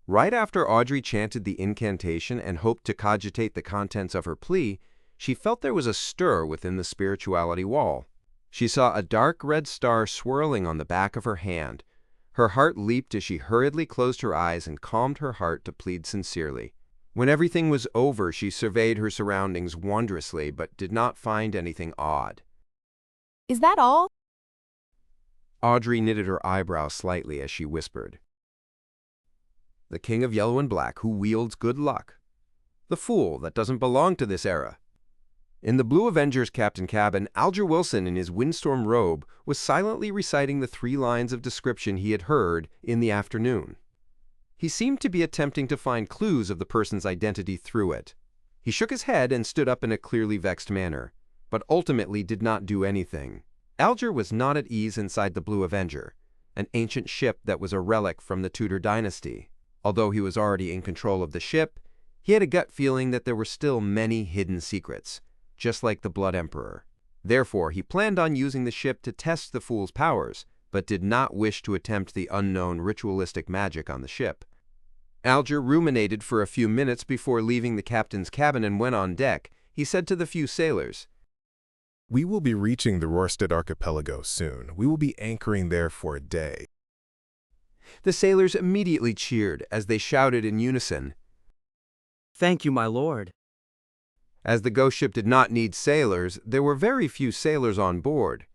Right after Audrey chanted the incantation and hoped to cogitate the contents of her plea, she felt there was a stir within the spirituality wall. She saw a dark red star swirling on the back of her hand. Her heart leaped as she hurriedly closed her eyes and calmed her heart to plead sincerely. When everything was over, she surveyed her surroundings wondrously but did not find anything odd. Is that all? Audrey knitted her eyebrows slightly as she whispered. The king of yellow and black who wields good luck. The fool that doesn't belong to this era. In the Blue Avenger's captain cabin, Alger Wilson in his windstorm robe was silently reciting the 3 lines of description he had heard in the afternoon. He seemed to be attempting to find clues of the person's identity through it. He shook his head and stood up in a clearly vexed manner, but ultimately did not do anything. Alger was not at ease inside the Blue Avenger, an ancient ship that was a relic from the Tudor dynasty. Although he was already in control of the ship, he had a gut feeling that there were still many hidden secrets, just like the Blood Emperor. Therefore, he planned on using the ship to test the fool's powers, but did not wish to attempt the unknown ritualistic magic on the ship. Alger ruminated for a few minutes before leaving the captain's cabin and went on deck. He said to the few sailors, We will be reaching the Rorstead archipelago soon. We will be anchoring there for a day. The sailors immediately cheered as they shouted in unison, Thank you, my lord. As the ghost ship did not need sailors, there were very few sailors on board.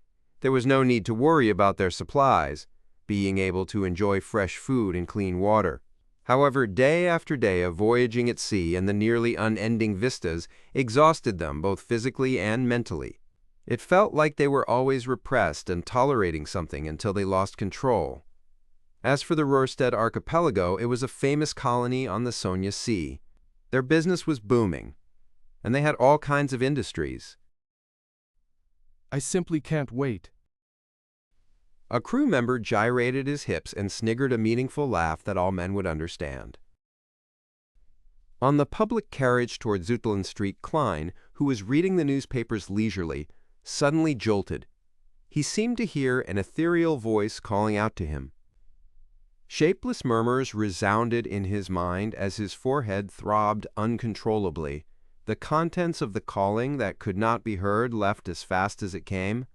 There was no need to worry about their supplies, being able to enjoy fresh food and clean water. However, day after day of voyaging at sea and the nearly unending vistas exhausted them both physically and mentally. It felt like they were always repressed and tolerating something until they lost control. As for the Rorstead archipelago, it was a famous colony on the Sonia Sea. Their business was booming, and they had all kinds of industries. I simply can't wait. A crew member gyrated his hips and sniggered a meaningful laugh that all men would understand. On the public carriage toward Zutland Street, Klein, who was reading the newspapers leisurely, suddenly jolted. He seemed to hear an ethereal voice calling out to him. Shapeless murmurs resounded in his mind as his forehead throbbed uncontrollably. The contents of the calling that could not be heard left as fast as it came.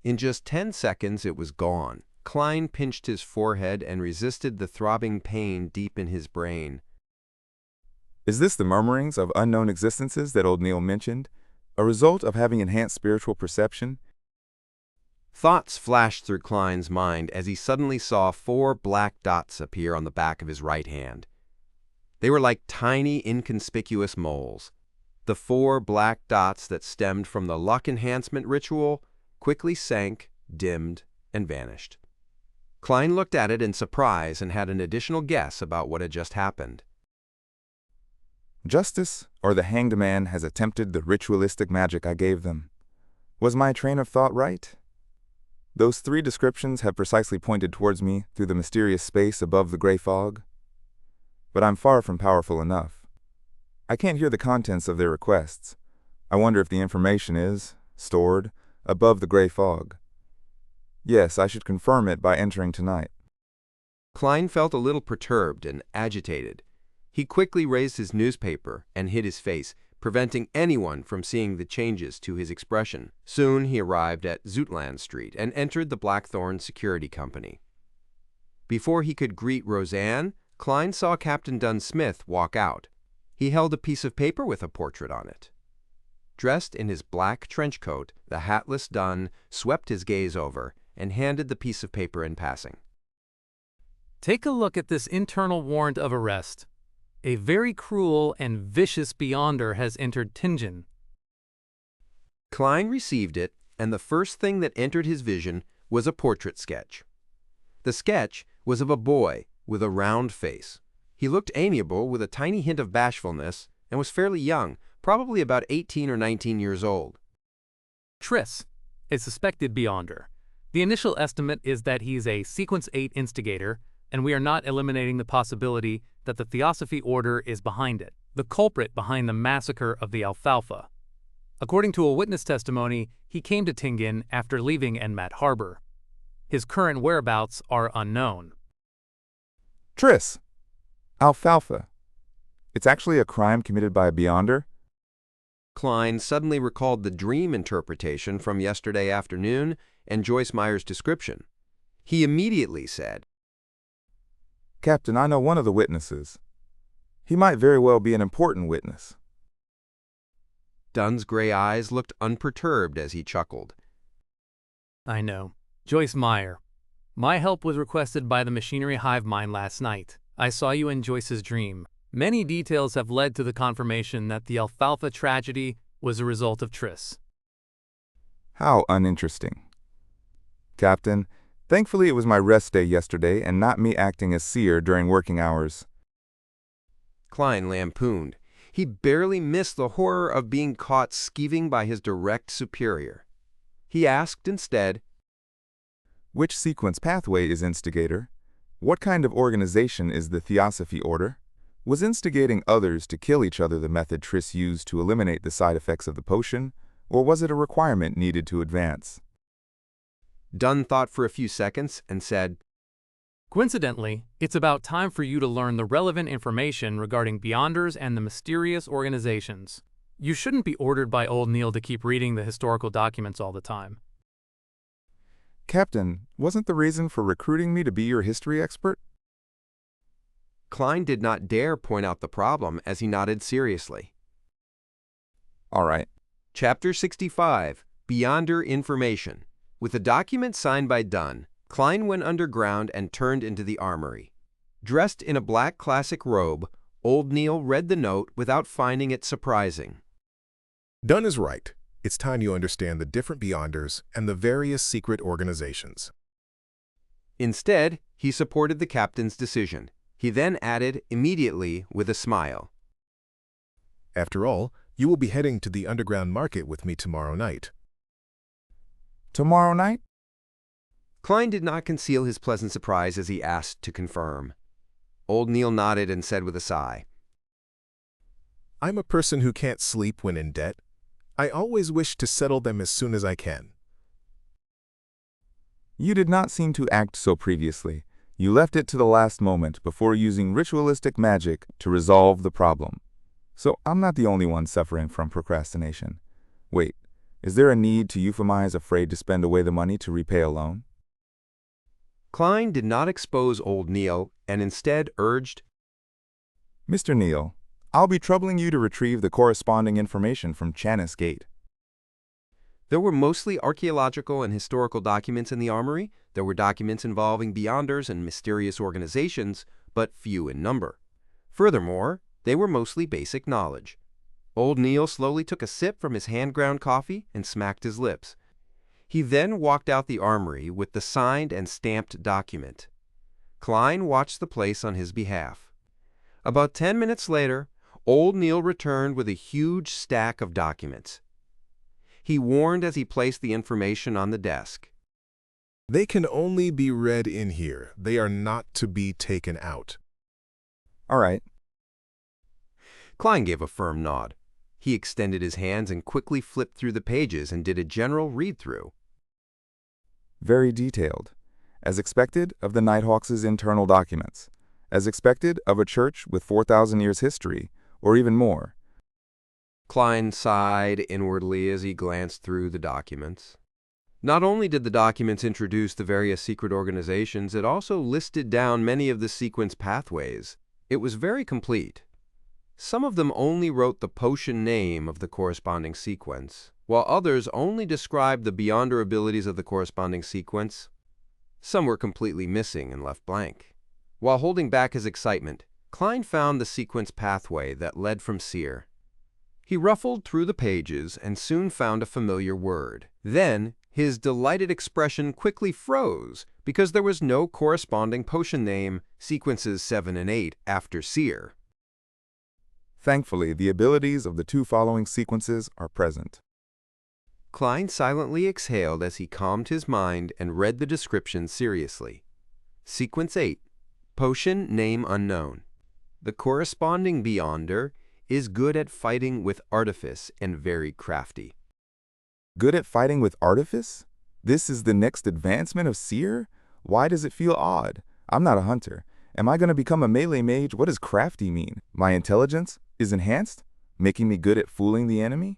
In just 10 seconds it was gone. Klein pinched his forehead and resisted the throbbing pain deep in his brain. Is this the murmurings of unknown existences that old Neil mentioned? A result of having enhanced spiritual perception? Thoughts flashed through Klein's mind as he suddenly saw 4 black dots appear on the back of his right hand. They were like tiny, inconspicuous moles. The 4 black dots that stemmed from the luck enhancement ritual quickly sank, dimmed, and vanished. Klein looked at it in surprise and had an additional guess about what had just happened. Justice or the hanged man has attempted the ritualistic magic I gave them. Was my train of thought right? Those 3 descriptions have precisely pointed towards me through the mysterious space above the gray fog. But I'm far from powerful enough. I can't hear the contents of their requests. I wonder if the information is stored above the gray fog. Yes, I should confirm it by entering tonight. Klein felt a little perturbed and agitated. He quickly raised his newspaper and hid his face, preventing anyone from seeing the changes to his expression. Soon he arrived at Zutland Street and entered the Blackthorn Security Company. Before he could greet Roseanne, Klein saw Captain Dunn Smith walk out. He held a piece of paper with a portrait on it. Dressed in his black trench coat, the hatless Dunn swept his gaze over and handed the piece of paper in passing. Take a look at this internal warrant of arrest. A very cruel and vicious beyonder has entered Tingen. Klein received it, and the first thing that entered his vision was a portrait sketch. The sketch was of a boy with a round face. He looked amiable with a tiny hint of bashfulness and was fairly young, probably about 18 or 19 years old. Triss, a suspected beyonder. The initial estimate is that he's a Sequence 8 instigator, and we are not eliminating the possibility that the Theosophy Order is behind it, the culprit behind the massacre of the Alfalfa. According to a witness testimony, he came to Tingen after leaving Enmat Harbor. His current whereabouts are unknown. Triss! Alfalfa. It's actually a crime committed by a beyonder? Klein suddenly recalled the dream interpretation from yesterday afternoon and Joyce Meyer's description. He immediately said, Captain, I know one of the witnesses. He might very well be an important witness. Dunn's gray eyes looked unperturbed as he chuckled. I know. Joyce Meyer. My help was requested by the machinery hive mind last night. I saw you in Joyce's dream. Many details have led to the confirmation that the Alfalfa tragedy was a result of Triss. How uninteresting. Captain, thankfully it was my rest day yesterday and not me acting as seer during working hours. Klein lampooned. He barely missed the horror of being caught skeeving by his direct superior. He asked instead, Which sequence pathway is instigator? What kind of organization is the Theosophy Order? Was instigating others to kill each other the method Triss used to eliminate the side effects of the potion, or was it a requirement needed to advance? Dunn thought for a few seconds and said, Coincidentally, it's about time for you to learn the relevant information regarding Beyonders and the mysterious organizations. You shouldn't be ordered by old Neil to keep reading the historical documents all the time. Captain, wasn't the reason for recruiting me to be your history expert? Klein did not dare point out the problem as he nodded seriously. All right. Chapter 65, Beyonder Information. With a document signed by Dunn, Klein went underground and turned into the armory. Dressed in a black classic robe, old Neil read the note without finding it surprising. Dunn is right. It's time you understand the different Beyonders and the various secret organizations. Instead, he supported the captain's decision. He then added immediately with a smile. After all, you will be heading to the underground market with me tomorrow night. Tomorrow night? Klein did not conceal his pleasant surprise as he asked to confirm. Old Neil nodded and said with a sigh, I'm a person who can't sleep when in debt. I always wish to settle them as soon as I can. You did not seem to act so previously. You left it to the last moment before using ritualistic magic to resolve the problem. So I'm not the only one suffering from procrastination. Wait, is there a need to euphemize afraid to spend away the money to repay a loan? Klein did not expose old Neil and instead urged, Mr. Neil, I'll be troubling you to retrieve the corresponding information from Chanis Gate. There were mostly archaeological and historical documents in the armory. There were documents involving Beyonders and mysterious organizations, but few in number. Furthermore, they were mostly basic knowledge. Old Neil slowly took a sip from his hand-ground coffee and smacked his lips. He then walked out the armory with the signed and stamped document. Klein watched the place on his behalf. About 10 minutes later, old Neil returned with a huge stack of documents. He warned as he placed the information on the desk. They can only be read in here. They are not to be taken out. All right. Klein gave a firm nod. He extended his hands and quickly flipped through the pages and did a general read-through. Very detailed. As expected of the Nighthawks' internal documents. As expected of a church with 4,000 years history, or even more. Klein sighed inwardly as he glanced through the documents. Not only did the documents introduce the various secret organizations, it also listed down many of the sequence pathways. It was very complete. Some of them only wrote the potion name of the corresponding sequence, while others only described the Beyonder abilities of the corresponding sequence. Some were completely missing and left blank. While holding back his excitement, Klein found the sequence pathway that led from SEER. He ruffled through the pages and soon found a familiar word. Then, his delighted expression quickly froze because there was no corresponding potion name, sequences 7 and 8, after SEER. Thankfully, the abilities of the two following sequences are present. Klein silently exhaled as he calmed his mind and read the description seriously. Sequence 8, Potion Name Unknown. The corresponding Beyonder is good at fighting with artifice and very crafty. Good at fighting with artifice? This is the next advancement of SEER? Why does it feel odd? I'm not a hunter. Am I going to become a melee mage? What does crafty mean? My intelligence is enhanced, making me good at fooling the enemy?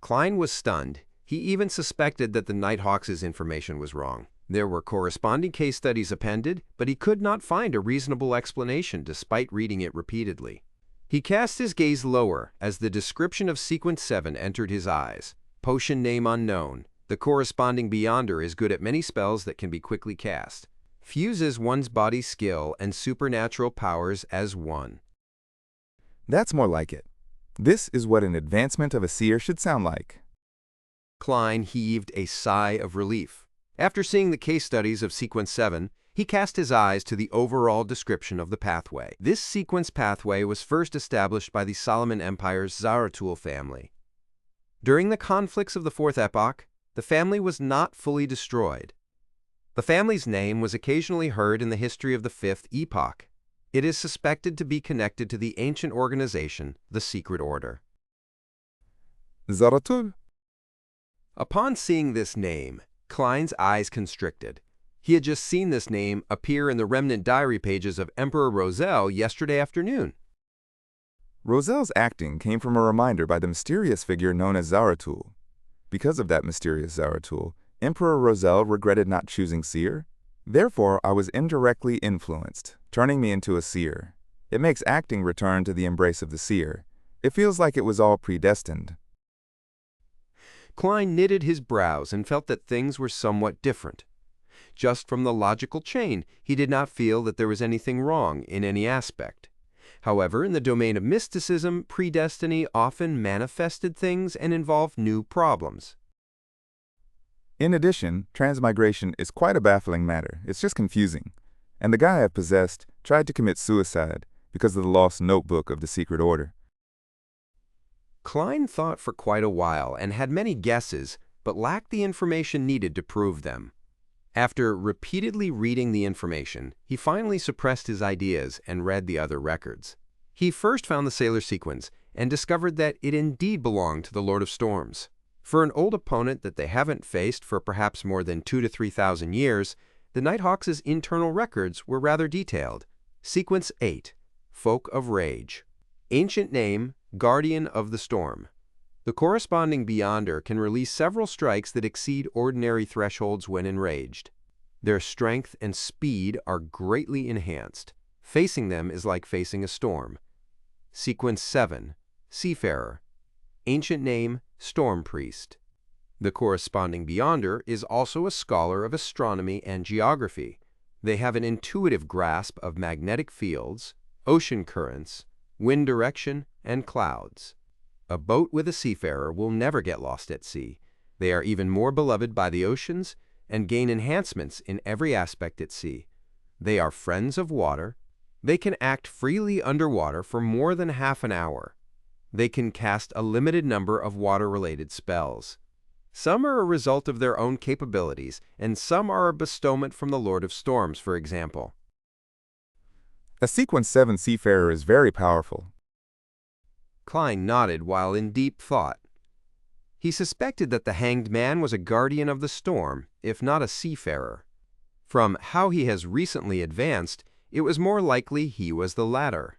Klein was stunned. He even suspected that the Nighthawks' information was wrong. There were corresponding case studies appended, but he could not find a reasonable explanation despite reading it repeatedly. He cast his gaze lower as the description of Sequence 7 entered his eyes. Potion Name Unknown. The corresponding Beyonder is good at many spells that can be quickly cast. Fuses one's body skill and supernatural powers as one. That's more like it. This is what an advancement of a SEER should sound like. Klein heaved a sigh of relief. After seeing the case studies of Sequence 7, he cast his eyes to the overall description of the pathway. This sequence pathway was first established by the Solomon Empire's Zaratul family. During the conflicts of the Fourth Epoch, the family was not fully destroyed. The family's name was occasionally heard in the history of the Fifth Epoch. It is suspected to be connected to the ancient organization, the Secret Order. Zaratul? Upon seeing this name, Klein's eyes constricted. He had just seen this name appear in the remnant diary pages of Emperor Roselle yesterday afternoon. Roselle's acting came from a reminder by the mysterious figure known as Zaratul. Because of that mysterious Zaratul, Emperor Roselle regretted not choosing seer. Therefore, I was indirectly influenced, turning me into a seer. It makes acting return to the embrace of the seer. It feels like it was all predestined. Klein knitted his brows and felt that things were somewhat different. Just from the logical chain, he did not feel that there was anything wrong in any aspect. However, in the domain of mysticism, predestiny often manifested things and involved new problems. In addition, transmigration is quite a baffling matter. It's just confusing. And the guy I possessed tried to commit suicide because of the lost notebook of the Secret Order. Klein thought for quite a while and had many guesses, but lacked the information needed to prove them. After repeatedly reading the information, he finally suppressed his ideas and read the other records. He first found the Sailor sequence and discovered that it indeed belonged to the Lord of Storms. For an old opponent that they haven't faced for perhaps more than 2,000 to 3,000 years, the Nighthawks' internal records were rather detailed. Sequence 8, Folk of Rage. Ancient name, Guardian of the Storm. The corresponding Beyonder can release several strikes that exceed ordinary thresholds when enraged. Their strength and speed are greatly enhanced. Facing them is like facing a storm. Sequence 7, Seafarer. Ancient name, Storm Priest. The corresponding Beyonder is also a scholar of astronomy and geography. They have an intuitive grasp of magnetic fields, ocean currents, wind direction, and clouds. A boat with a seafarer will never get lost at sea. They are even more beloved by the oceans and gain enhancements in every aspect at sea. They are friends of water. They can act freely underwater for more than half an hour. They can cast a limited number of water-related spells. Some are a result of their own capabilities, and some are a bestowment from the Lord of Storms, for example. A Sequence 7 Seafarer is very powerful. Klein nodded while in deep thought. He suspected that the Hanged Man was a guardian of the storm, if not a seafarer. From how he has recently advanced, it was more likely he was the latter.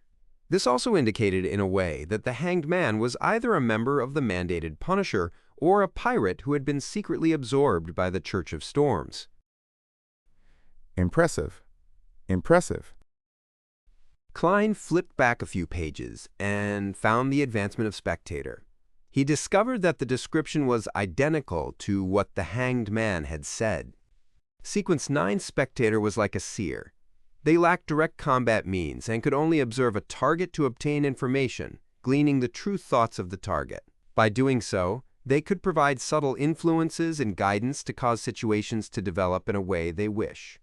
This also indicated in a way that the Hanged Man was either a member of the mandated Punisher or a pirate who had been secretly absorbed by the Church of Storms. Impressive. Impressive. Klein flipped back a few pages and found the advancement of Spectator. He discovered that the description was identical to what the Hanged Man had said. Sequence 9 Spectator was like a seer. They lacked direct combat means and could only observe a target to obtain information, gleaning the true thoughts of the target. By doing so, they could provide subtle influences and guidance to cause situations to develop in a way they wish.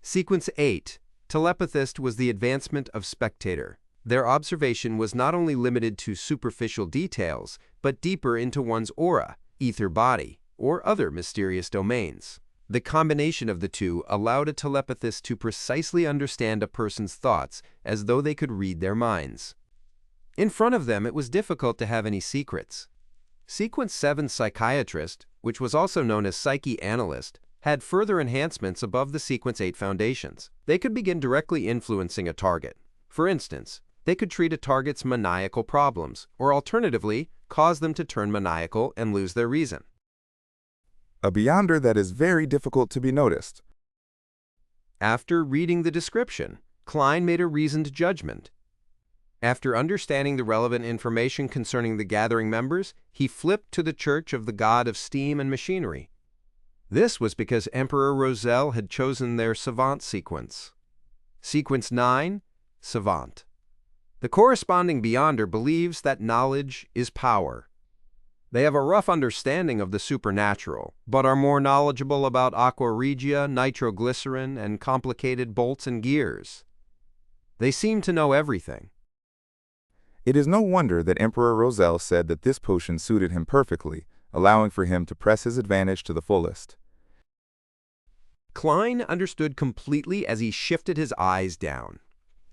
Sequence 8 Telepathist was the advancement of Spectator. Their observation was not only limited to superficial details, but deeper into one's aura, ether body, or other mysterious domains. The combination of the two allowed a telepathist to precisely understand a person's thoughts as though they could read their minds. In front of them, it was difficult to have any secrets. Sequence 7 Psychiatrist, which was also known as Psyche Analyst, had further enhancements above the Sequence 8 foundations. They could begin directly influencing a target. For instance, they could treat a target's maniacal problems, or alternatively, cause them to turn maniacal and lose their reason. A Beyonder that is very difficult to be noticed. After reading the description, Klein made a reasoned judgment. After understanding the relevant information concerning the gathering members, he flipped to the Church of the God of Steam and Machinery. This was because Emperor Roselle had chosen their Savant sequence. Sequence 9, Savant. The corresponding Beyonder believes that knowledge is power. They have a rough understanding of the supernatural, but are more knowledgeable about aqua regia, nitroglycerin, and complicated bolts and gears. They seem to know everything. It is no wonder that Emperor Roselle said that this potion suited him perfectly, allowing for him to press his advantage to the fullest. Klein understood completely as he shifted his eyes down.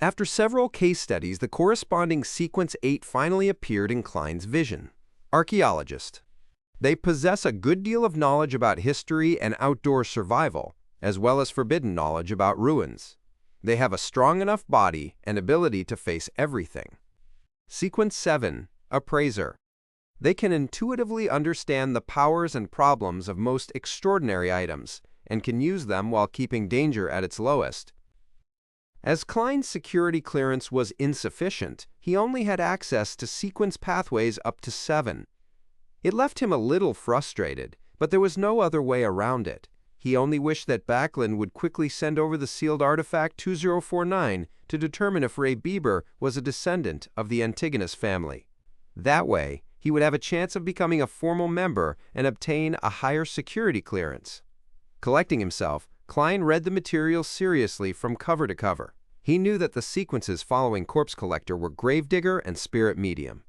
After several case studies, the corresponding sequence 8 finally appeared in Klein's vision. Archaeologist. They possess a good deal of knowledge about history and outdoor survival, as well as forbidden knowledge about ruins. They have a strong enough body and ability to face everything. Sequence 7. Appraiser. They can intuitively understand the powers and problems of most extraordinary items, and can use them while keeping danger at its lowest. As Klein's security clearance was insufficient, he only had access to sequence pathways up to 7. It left him a little frustrated, but there was no other way around it. He only wished that Backlund would quickly send over the sealed artifact 2049 to determine if Ray Bieber was a descendant of the Antigonus family. That way, he would have a chance of becoming a formal member and obtain a higher security clearance. Collecting himself, Klein read the material seriously from cover to cover. He knew that the sequences following Corpse Collector were Gravedigger and Spirit Medium.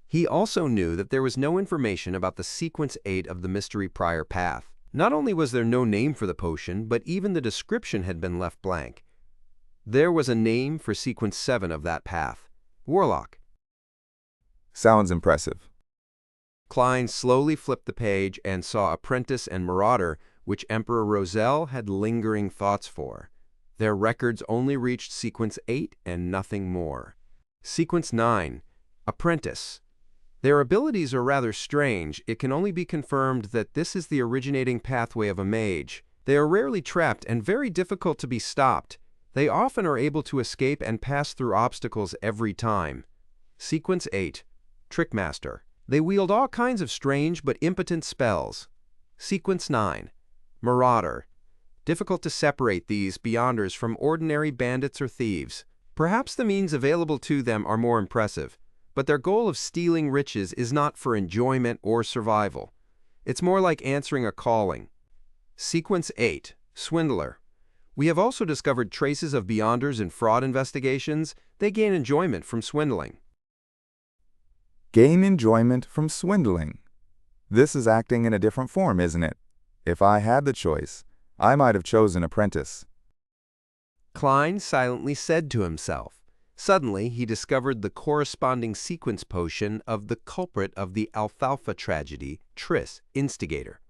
He also knew that there was no information about the sequence 8 of the Mystery Prior Path. Not only was there no name for the potion, but even the description had been left blank. There was a name for sequence 7 of that path. Warlock. Sounds impressive. Klein slowly flipped the page and saw Apprentice and Marauder, which Emperor Roselle had lingering thoughts for. Their records only reached sequence 8 and nothing more. Sequence 9. Apprentice. Their abilities are rather strange. It can only be confirmed that this is the originating pathway of a mage. They are rarely trapped and very difficult to be stopped. They often are able to escape and pass through obstacles every time. Sequence 8. Trickmaster. They wield all kinds of strange but impotent spells. Sequence 9. Marauder. Difficult to separate these Beyonders from ordinary bandits or thieves. Perhaps the means available to them are more impressive, but their goal of stealing riches is not for enjoyment or survival. It's more like answering a calling. Sequence 8. Swindler. We have also discovered traces of Beyonders in fraud investigations. They gain enjoyment from swindling. Gain enjoyment from swindling. This is acting in a different form, isn't it? If I had the choice, I might have chosen Apprentice. Klein silently said to himself. Suddenly, he discovered the corresponding sequence potion of the culprit of the Alfalfa tragedy, Tris, Instigator.